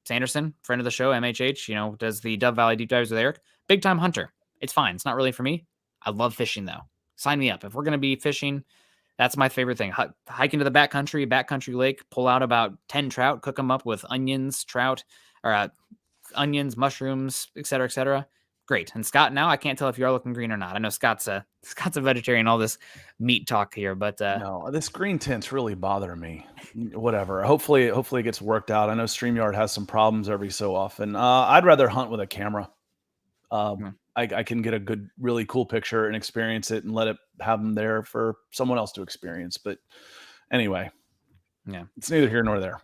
Sanderson, friend of the show, MHH, does the Dove Valley Deep Dives with Eric. Big time hunter. It's fine. It's not really for me. I love fishing though. Sign me up. If we're going to be fishing, that's my favorite thing. Hike into the backcountry lake, pull out about 10 trout, cook them up with onions, onions, mushrooms, etc., etc. Great. And Scott, now I can't tell if you are looking green or not. I know Scott's a vegetarian, all this meat talk here, but no, this green tint's really bothering me. Whatever. Hopefully it gets worked out. I know StreamYard has some problems every so often. I'd rather hunt with a camera. I can get a good, really cool picture and experience it and let it have them there for someone else to experience. But anyway, yeah, it's neither here nor there.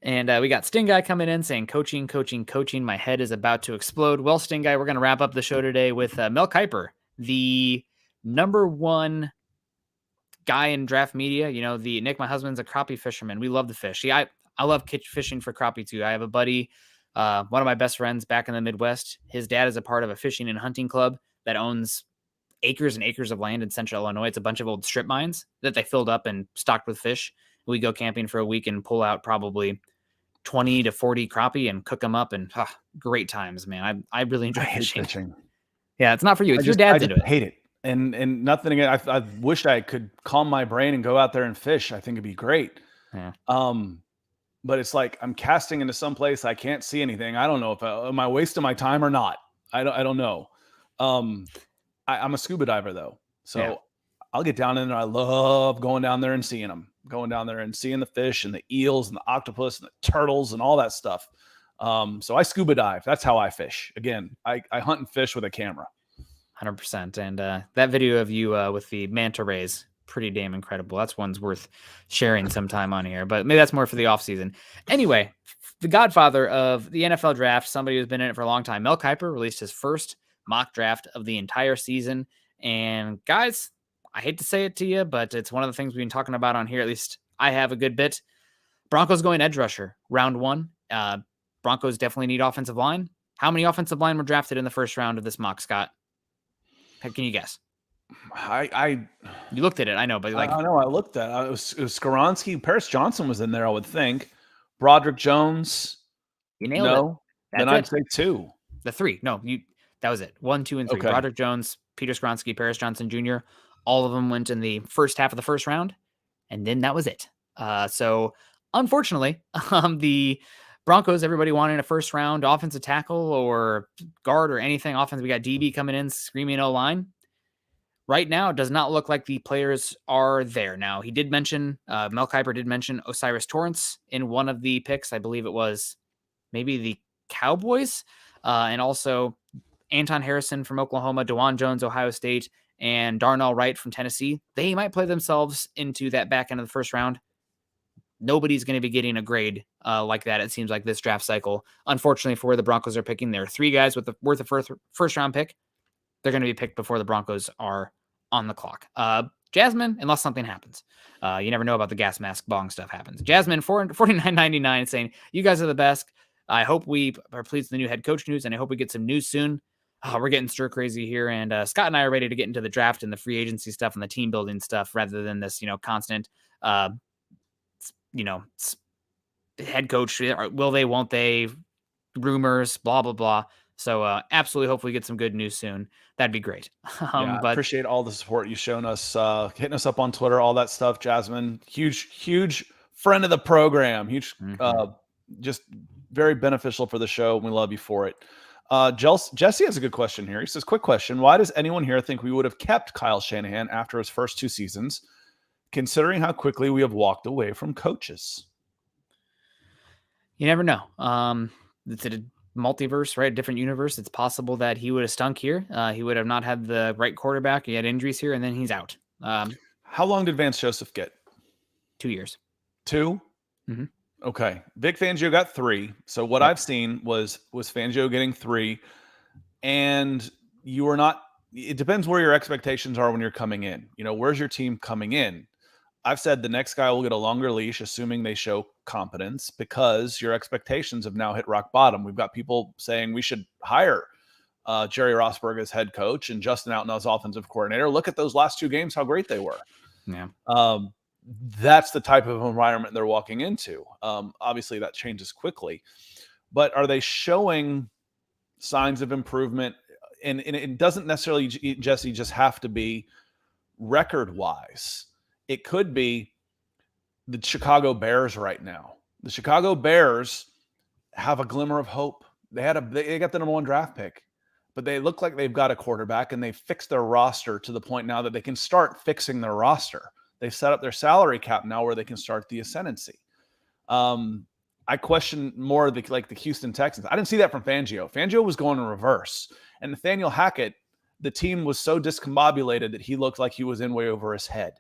And we got Sting Guy coming in saying, coaching. My head is about to explode. Well, Sting Guy, we're going to wrap up the show today with Mel Kiper, the number one guy in draft media. Nick, my husband's a crappie fisherman. We love the fish. See, I love fishing for crappie too. I have a buddy, one of my best friends back in the Midwest. His dad is a part of a fishing and hunting club that owns acres and acres of land in central Illinois. It's a bunch of old strip mines that they filled up and stocked with fish. We go camping for a week and pull out probably 20 to 40 crappie and cook them up, and great times, man. I really enjoy fishing. Yeah, it's not for you. It's your dad's into it. I hate it. And nothing again. I wish I could calm my brain and go out there and fish. I think it'd be great. Yeah. But it's like I'm casting into some place I can't see anything. I don't know if am I wasting my time or not. I don't know. I'm a scuba diver though, so yeah. I'll get down in there. I love going down there and seeing them. Going down there and seeing the fish and the eels and the octopus and the turtles and all that stuff. So I scuba dive. That's how I fish. Again, I hunt and fish with a camera. 100%. And that video of you with the manta rays, pretty damn incredible. That's one's worth sharing sometime on here, but maybe that's more for the off season. Anyway, the godfather of the NFL draft, somebody who's been in it for a long time, Mel Kiper, released his first mock draft of the entire season. And guys, I hate to say it to you, but it's one of the things we've been talking about on here. At least I have a good bit. Broncos going edge rusher, round 1. Broncos definitely need offensive line. How many offensive line were drafted in the first round of this mock, Scott? Can you guess? You looked at it, I know, but I know I looked at it. It was Skoronski. Paris Johnson was in there, I would think. Broderick Jones. You nailed it. Then I'd say 2. The 3. No, that was it. 1, 2, and 3. Okay. Broderick Jones, Peter Skoronski, Paris Johnson Jr. All of them went in the first half of the first round, and then that was it. So unfortunately, the Broncos, everybody wanted a first round offensive tackle or guard or anything offensive. We got DB coming in, screaming O-line. Right now, it does not look like the players are there. Now, he did mention, Mel Kiper did mention Osiris Torrance in one of the picks. I believe it was maybe the Cowboys, and also Anton Harrison from Oklahoma, DeJuan Jones, Ohio State, and Darnell Wright from Tennessee. They might play themselves into that back end of the first round. Nobody's going to be getting a grade like that, it seems like, this draft cycle. Unfortunately, for where the Broncos are picking, there are 3 guys worth a first round pick. They're going to be picked before the Broncos are on the clock. Jasmine, unless something happens. You never know about the gas mask bong stuff happens. Jasmine, $49.99, saying, you guys are the best. I hope we are pleased with the new head coach news, and I hope we get some news soon. We're getting stir crazy here, and Scott and I are ready to get into the draft and the free agency stuff and the team building stuff rather than this, constant, head coach. Will they, won't they, rumors, blah, blah, blah. So absolutely, hopefully get some good news soon. That'd be great. But appreciate all the support you've shown us, hitting us up on Twitter, all that stuff. Jasmine, huge friend of the program, just very beneficial for the show. We love you for it. Jesse has a good question here. He says, quick question. Why does anyone here think we would have kept Kyle Shanahan after his first 2 seasons, considering how quickly we have walked away from coaches? You never know. It's a multiverse, right? A different universe. It's possible that he would have stunk here. He would have not had the right quarterback. He had injuries here, and then he's out. How long did Vance Joseph get? 2 years. 2? Mm-hmm. Okay. Vic Fangio got 3. So what I've seen was Fangio getting 3, and you are not. It depends where your expectations are when you're coming in. Where's your team coming in? I've said the next guy will get a longer leash, assuming they show competence, because your expectations have now hit rock bottom. We've got people saying we should hire Jerry Rosburg as head coach and Justin Alton as offensive coordinator. Look at those last 2 games, how great they were. Yeah. That's the type of environment they're walking into. Obviously, that changes quickly. But are they showing signs of improvement? And it doesn't necessarily, Jesse, just have to be record-wise. It could be the Chicago Bears right now. The Chicago Bears have a glimmer of hope. They got the number 1 draft pick, but they look like they've got a quarterback, and they've fixed their roster to the point now that they can start fixing their roster. They've set up their salary cap now where they can start the ascendancy. I question more the Houston Texans. I didn't see that from Fangio. Fangio was going in reverse. And Nathaniel Hackett, the team was so discombobulated that he looked like he was in way over his head.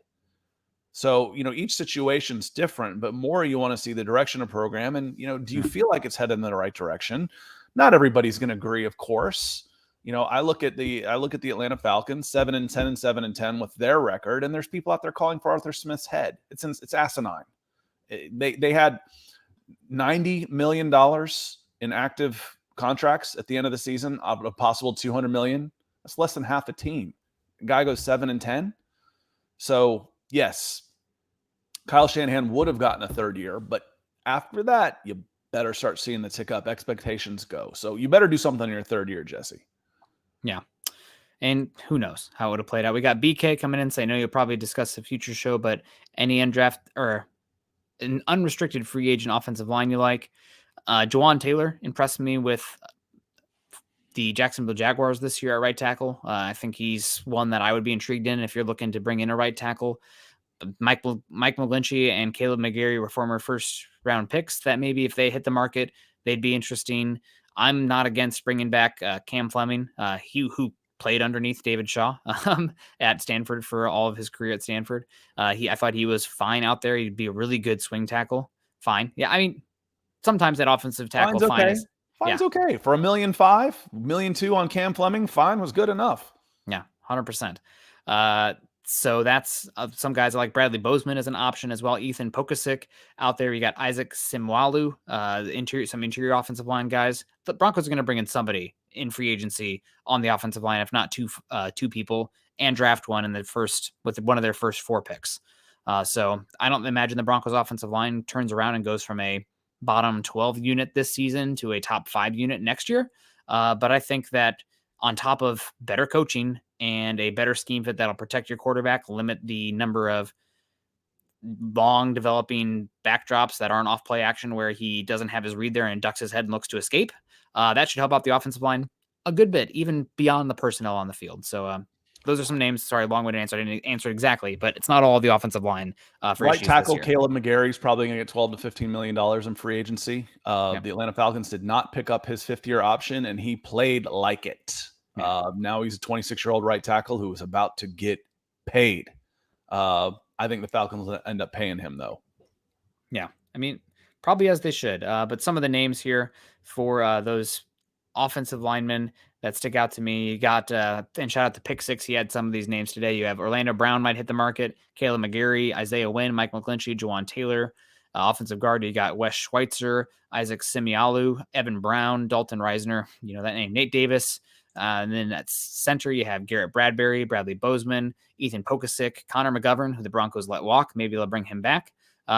So, each situation's different, but more you want to see the direction of program. And, do you feel like it's headed in the right direction? Not everybody's going to agree, of course. I look at the Atlanta Falcons, 7-10 and 7-10 with their record, and there's people out there calling for Arthur Smith's head. It's asinine. They had $90 million in active contracts at the end of the season, of a possible $200 million. That's less than half a team. The guy goes 7-10. So yes, Kyle Shanahan would have gotten a 3rd year, but after that, you better start seeing the tick up. Expectations go. So you better do something in your 3rd year, Jesse. Yeah. And who knows how it would have played out. We got BK coming in, so I know you'll probably discuss the future show, but any undraft or an unrestricted free agent offensive line you like? Jawan Taylor impressed me with the Jacksonville Jaguars this year at right tackle. I think he's one that I would be intrigued in if you're looking to bring in a right tackle. Mike McGlinchey and Caleb McGarry were former first-round picks that maybe if they hit the market, they'd be interesting. I'm not against bringing back Cam Fleming, who played underneath David Shaw at Stanford for all of his career at Stanford. I thought he was fine out there. He'd be a really good swing tackle. Fine. Yeah, I mean, sometimes that offensive tackle Fine's okay. For $1.5 million, $1.2 million on Cam Fleming, fine was good enough. Yeah, 100%. So that's some guys like Bradley Bozeman as an option as well. Ethan Pokasic out there. You got Isaac Simwalu, some interior offensive line guys. The Broncos are going to bring in somebody in free agency on the offensive line, if not two people, and draft one with one of their first 4 picks. So I don't imagine the Broncos offensive line turns around and goes from a bottom 12 unit this season to a top 5 unit next year. But I think that on top of better coaching and a better scheme fit that'll protect your quarterback, limit the number of long developing backdrops that aren't off play action where he doesn't have his read there and ducks his head and looks to escape. That should help out the offensive line a good bit, even beyond the personnel on the field. So those are some names. Sorry, long-winded answer. I didn't answer exactly, but it's not all the offensive line for right tackle. Caleb McGarry is probably going to get $12 to $15 million in free agency. The Atlanta Falcons did not pick up his 5th-year option, and he played like it. Now he's a 26-year-old right tackle who is about to get paid. I think the Falcons will end up paying him, though. Yeah, I mean, probably as they should. But some of the names here for those offensive linemen that stick out to me, you got, and shout out to Pick Six, he had some of these names today. You have Orlando Brown might hit the market, Caleb McGarry, Isaiah Wynn, Mike McGlinchey, Jawan Taylor. Offensive guard, you got Wes Schweitzer, Isaac Simialu, Evan Brown, Dalton Reisner, you know that name, Nate Davis. And then at center, you have Garrett Bradbury, Bradley Bozeman, Ethan Pokasic, Connor McGovern, who the Broncos let walk. Maybe they'll bring him back.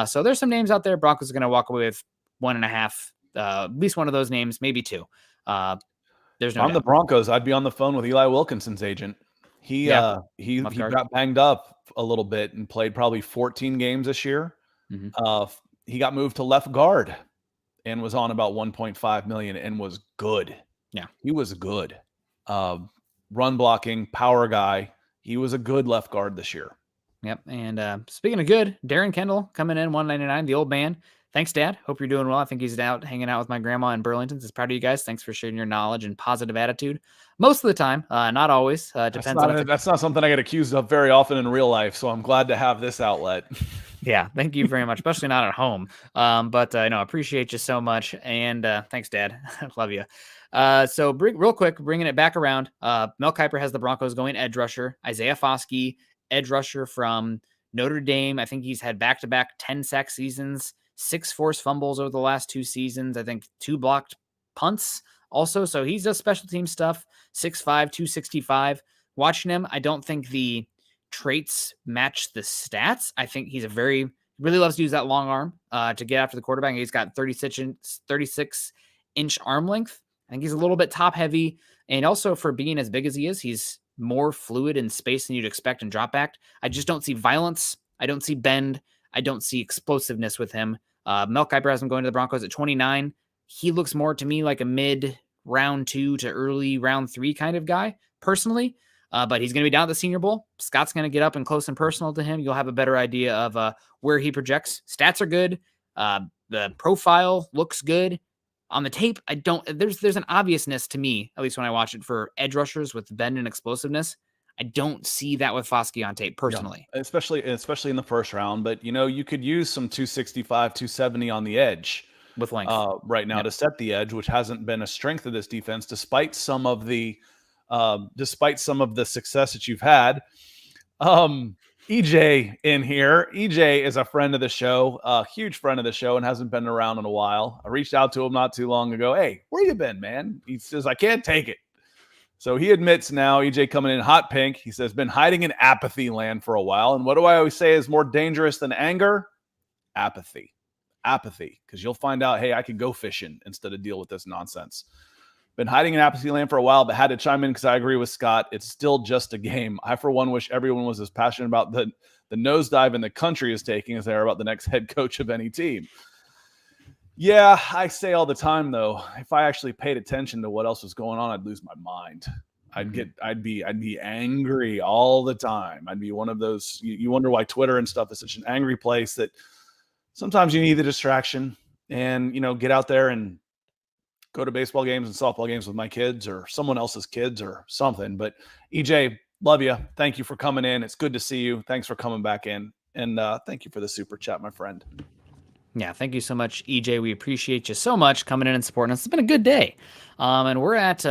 So there's some names out there. Broncos are going to walk away with 1.5, at least one of those names, maybe 2. There's no on the Broncos, I'd be on the phone with Eli Wilkinson's agent. He got banged up a little bit and played probably 14 games this year. Mm-hmm. He got moved to left guard and was on about $1.5 million and was good. Yeah, he was good. Run blocking, power guy. He was a good left guard this year. Yep. And speaking of good, Darren Kendall coming in $199, the old man. Thanks, Dad. Hope you're doing well. I think he's out hanging out with my grandma in Burlington. He's proud of you guys. Thanks for sharing your knowledge and positive attitude. Most of the time, not always. Depends on if that's not something I get accused of very often in real life. So I'm glad to have this outlet. Yeah, thank you very much, especially not at home. But no, appreciate you so much, and thanks, Dad. Love you. So real quick, bringing it back around. Mel Kiper has the Broncos going edge rusher. Isaiah Foskey, edge rusher from Notre Dame. I think he's had back-to-back 10-sack seasons, 6 forced fumbles over the last 2 seasons. I think 2 blocked punts also. So he's does special team stuff. 6'5", 265. Watching him, I don't think the traits match the stats. I think he's really loves to use that long arm to get after the quarterback. He's got 36-inch arm length. I think he's a little bit top heavy. And also for being as big as he is, he's more fluid in space than you'd expect in drop back. I just don't see violence. I don't see bend. I don't see explosiveness with him. Mel Kiper has him going to the Broncos at 29. He looks more to me like a mid round 2 to early round 3 kind of guy, personally. But he's going to be down at the Senior Bowl. Scott's going to get up and close and personal to him. You'll have a better idea of where he projects. Stats are good. The profile looks good. On the tape, there's an obviousness to me, at least when I watch it, for edge rushers with bend and explosiveness. I don't see that with Foskey on tape personally. Yeah, especially in the first round. But, you could use some 265, 270 on the edge with length right now to set the edge, which hasn't been a strength of this defense, despite some of the success that you've had. EJ in here. EJ is a friend of the show, a huge friend of the show, and hasn't been around in a while. I reached out to him not too long ago. Hey, where you been, man? He says, I can't take it. So he admits now, EJ coming in hot pink. He says, been hiding in apathy land for a while. And what do I always say is more dangerous than anger? Apathy. Because you'll find out, hey, I could go fishing instead of deal with this nonsense. Been hiding in apathy land for a while, but had to chime in because I agree with Scott. It's still just a game. I, for one, wish everyone was as passionate about the nosedive in the country is taking as they are about the next head coach of any team. Yeah, I say all the time, though, if I actually paid attention to what else was going on, I'd lose my mind. I'd be angry all the time. I'd be one of those, you wonder why Twitter and stuff is such an angry place, that sometimes you need the distraction and, get out there and go to baseball games and softball games with my kids or someone else's kids or something. But EJ, love you. Thank you for coming in. It's good to see you. Thanks for coming back in. And thank you for the super chat, my friend. Yeah, thank you so much, EJ. We appreciate you so much coming in and supporting us. It's been a good day. And we're at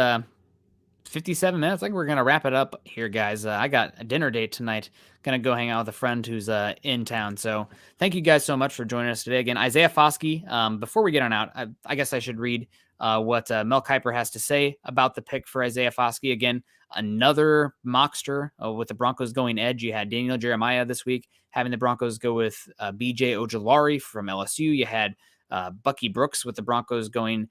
57 minutes. I think we're going to wrap it up here, guys. I got a dinner date tonight. Going to go hang out with a friend who's in town. So thank you guys so much for joining us today. Again, Isaiah Foskey. Before we get on out, I guess I should read what Mel Kiper has to say about the pick for Isaiah Foskey. Again, another mockster with the Broncos going edge. You had Daniel Jeremiah this week having the Broncos go with B.J. Ojulari from LSU. You had Bucky Brooks with the Broncos going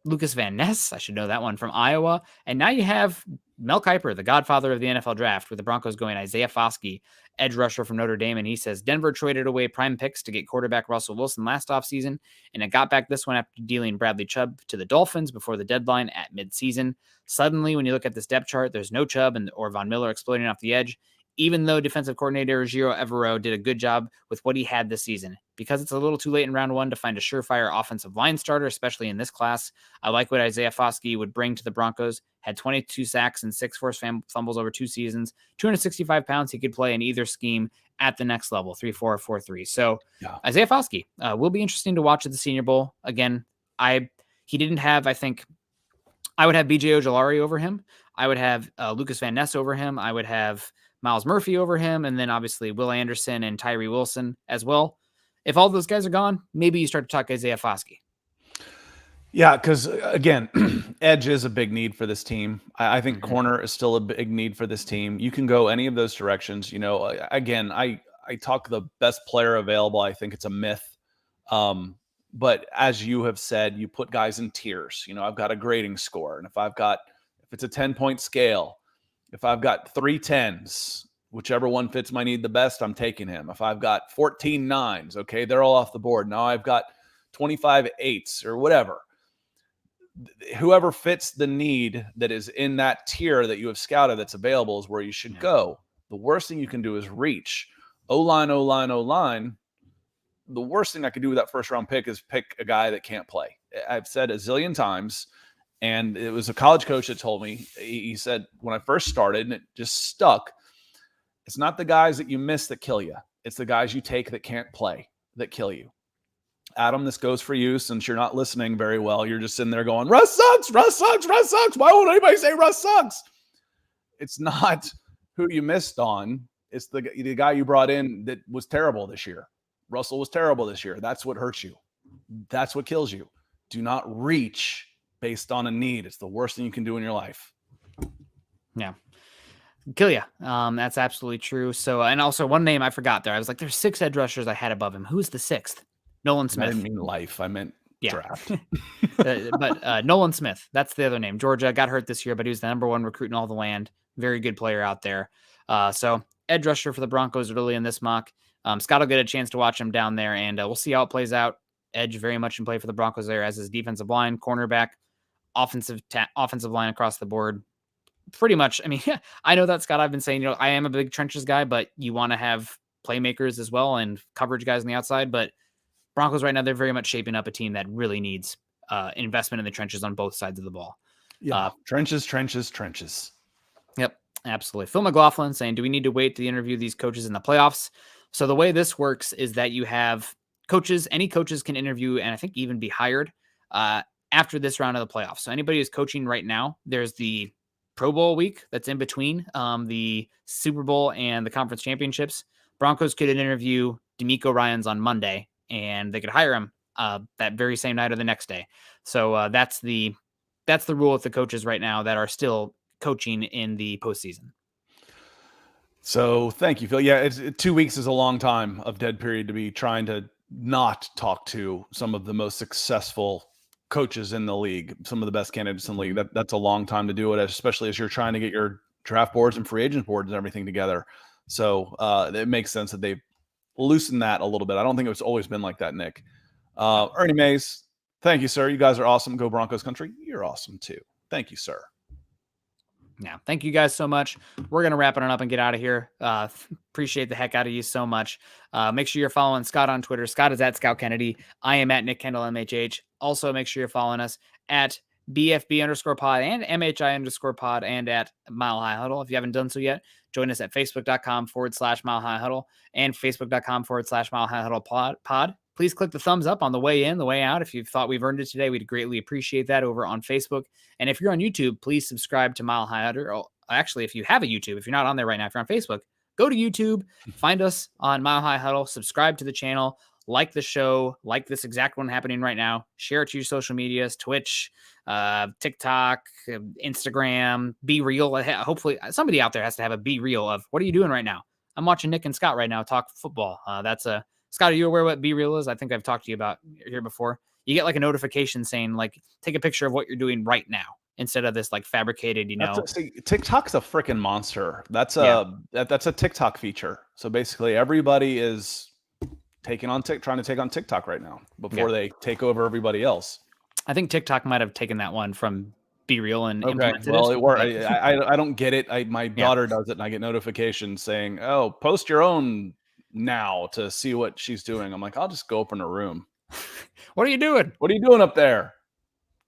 Lucas Van Ness, I should know that one, from Iowa. And now you have Mel Kiper, the godfather of the NFL draft, with the Broncos going Isaiah Foskey, edge rusher from Notre Dame. And he says Denver traded away prime picks to get quarterback Russell Wilson last offseason, and it got back this one after dealing Bradley Chubb to the Dolphins before the deadline at midseason. Suddenly, when you look at this depth chart, there's no Chubb or Von Miller exploding off the edge, even though defensive coordinator Giro Evero did a good job with what he had this season. Because it's a little too late in round 1 to find a surefire offensive line starter, especially in this class, I like what Isaiah Foskey would bring to the Broncos. Had 22 sacks and 6 forced fumbles over 2 seasons, 265 pounds. He could play in either scheme at the next level, 3-4 or 4-3. So yeah. Isaiah Foskey will be interesting to watch at the Senior Bowl. Again, he didn't have, I think, I would have B.J. Ojulari over him. I would have Lucas Van Ness over him. I would have Miles Murphy over him, and then obviously Will Anderson and Tyree Wilson as well. If all those guys are gone, maybe you start to talk Isaiah Foskey. Yeah, because again, edge is a big need for this team. I think corner is still a big need for this team. You can go any of those directions. Again, I talk the best player available. I think it's a myth. But as you have said, you put guys in tiers. I've got a grading score, and if it's a 10-point scale, if I've got 3 10s, whichever one fits my need the best, I'm taking him. If I've got 14 9s, okay, they're all off the board. Now I've got 25 8s or whatever. Whoever fits the need that is in that tier that you have scouted that's available is where you should go. The worst thing you can do is reach. O-line. the worst thing I could do with that first round pick is pick a guy that can't play. I've said a zillion times, and it was a college coach that told me, he said, when I first started, and it just stuck, it's not the guys that you miss that kill you. It's the guys you take that can't play that kill you. Adam, this goes for you since you're not listening very well. You're just sitting there going, Russ sucks, Russ sucks, Russ sucks. Why won't anybody say Russ sucks? It's not who you missed on. It's the guy you brought in that was terrible this year. Russell was terrible this year. That's what hurts you. That's what kills you. Do not reach based on a need. It's the worst thing you can do in your life. Yeah. Kill you. That's absolutely true. So, and also one name I forgot there. I was like, there's 6 edge rushers I had above him. Who's the 6th? Nolan Smith. I didn't mean life. I meant draft. But Nolan Smith, that's the other name. Georgia got hurt this year, but he was the number 1 recruit in all the land. Very good player out there. So edge rusher for the Broncos early in this mock. Scott will get a chance to watch him down there, and we'll see how it plays out. Edge very much in play for the Broncos there as his defensive line, cornerback, offensive line across the board. Pretty much. I mean, I know that, Scott, I've been saying, I am a big trenches guy, but you want to have playmakers as well and coverage guys on the outside. But Broncos right now, they're very much shaping up a team that really needs investment in the trenches on both sides of the ball. Yeah, trenches. Yep, absolutely. Phil McLaughlin saying, do we need to wait to interview these coaches in the playoffs? So the way this works is that you have coaches, any coaches can interview and I think even be hired after this round of the playoffs. So anybody who's coaching right now, there's the Pro Bowl week that's in between the Super Bowl and the conference championships. Broncos could interview DeMeco Ryans on Monday and they could hire him that very same night or the next day. So that's the rule with the coaches right now that are still coaching in the postseason. So thank you, Phil. Yeah, 2 weeks is a long time of dead period to be trying to not talk to some of the most successful coaches in the league, some of the best candidates in the league. That's a long time to do it, especially as you're trying to get your draft boards and free agent boards and everything together. So it makes sense that they've loosened that a little bit. I don't think it's always been like that, Nick. Ernie Mays, thank you, sir. You guys are awesome. Go Broncos country. You're awesome too. Thank you, sir. Yeah, thank you guys so much. We're going to wrap it up and get out of here. Appreciate the heck out of you so much. Make sure you're following Scott on Twitter. Scott is at Scout Kennedy. I am at Nick Kendell MHH. Also, make sure you're following us at BFB_pod and MHI_pod and at Mile High Huddle. If you haven't done so yet, join us at Facebook.com/Mile High Huddle and Facebook.com/Mile High Huddle pod. Please click the thumbs up on the way in, the way out. If you thought we've earned it today, we'd greatly appreciate that over on Facebook. And if you're on YouTube, please subscribe to Mile High Huddle. Or actually, if you have a YouTube, if you're not on there right now, if you're on Facebook, go to YouTube, find us on Mile High Huddle, subscribe to the channel, like the show, like this exact one happening right now, share it to your social medias, Twitch, TikTok, Instagram, Be Real. Hopefully somebody out there has to have a Be Real of, what are you doing right now? I'm watching Nick and Scott right now talk football. Scott, are you aware what Be Real is? I think I've talked to you about here before. You get like a notification saying, like, take a picture of what you're doing right now instead of this like fabricated, TikTok's a freaking monster. That's a TikTok feature. So basically everybody is trying to take on TikTok right now before they take over everybody else. I think TikTok might have taken that one from Be Real and implemented it. Well, it worked. I don't get it. My daughter does it and I get notifications saying, oh, post your own now to see what she's doing. I'm like, I'll just go open a room. What are you doing? What are you doing up there?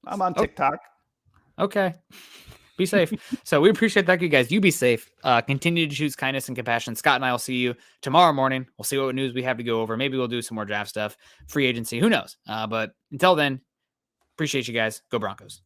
I'm on TikTok. Okay. Be safe. So we appreciate that, you guys. You be safe. Continue to choose kindness and compassion. Scott and I will see you tomorrow morning. We'll see what news we have to go over. Maybe we'll do some more draft stuff, free agency. Who knows? But until then, appreciate you guys. Go Broncos.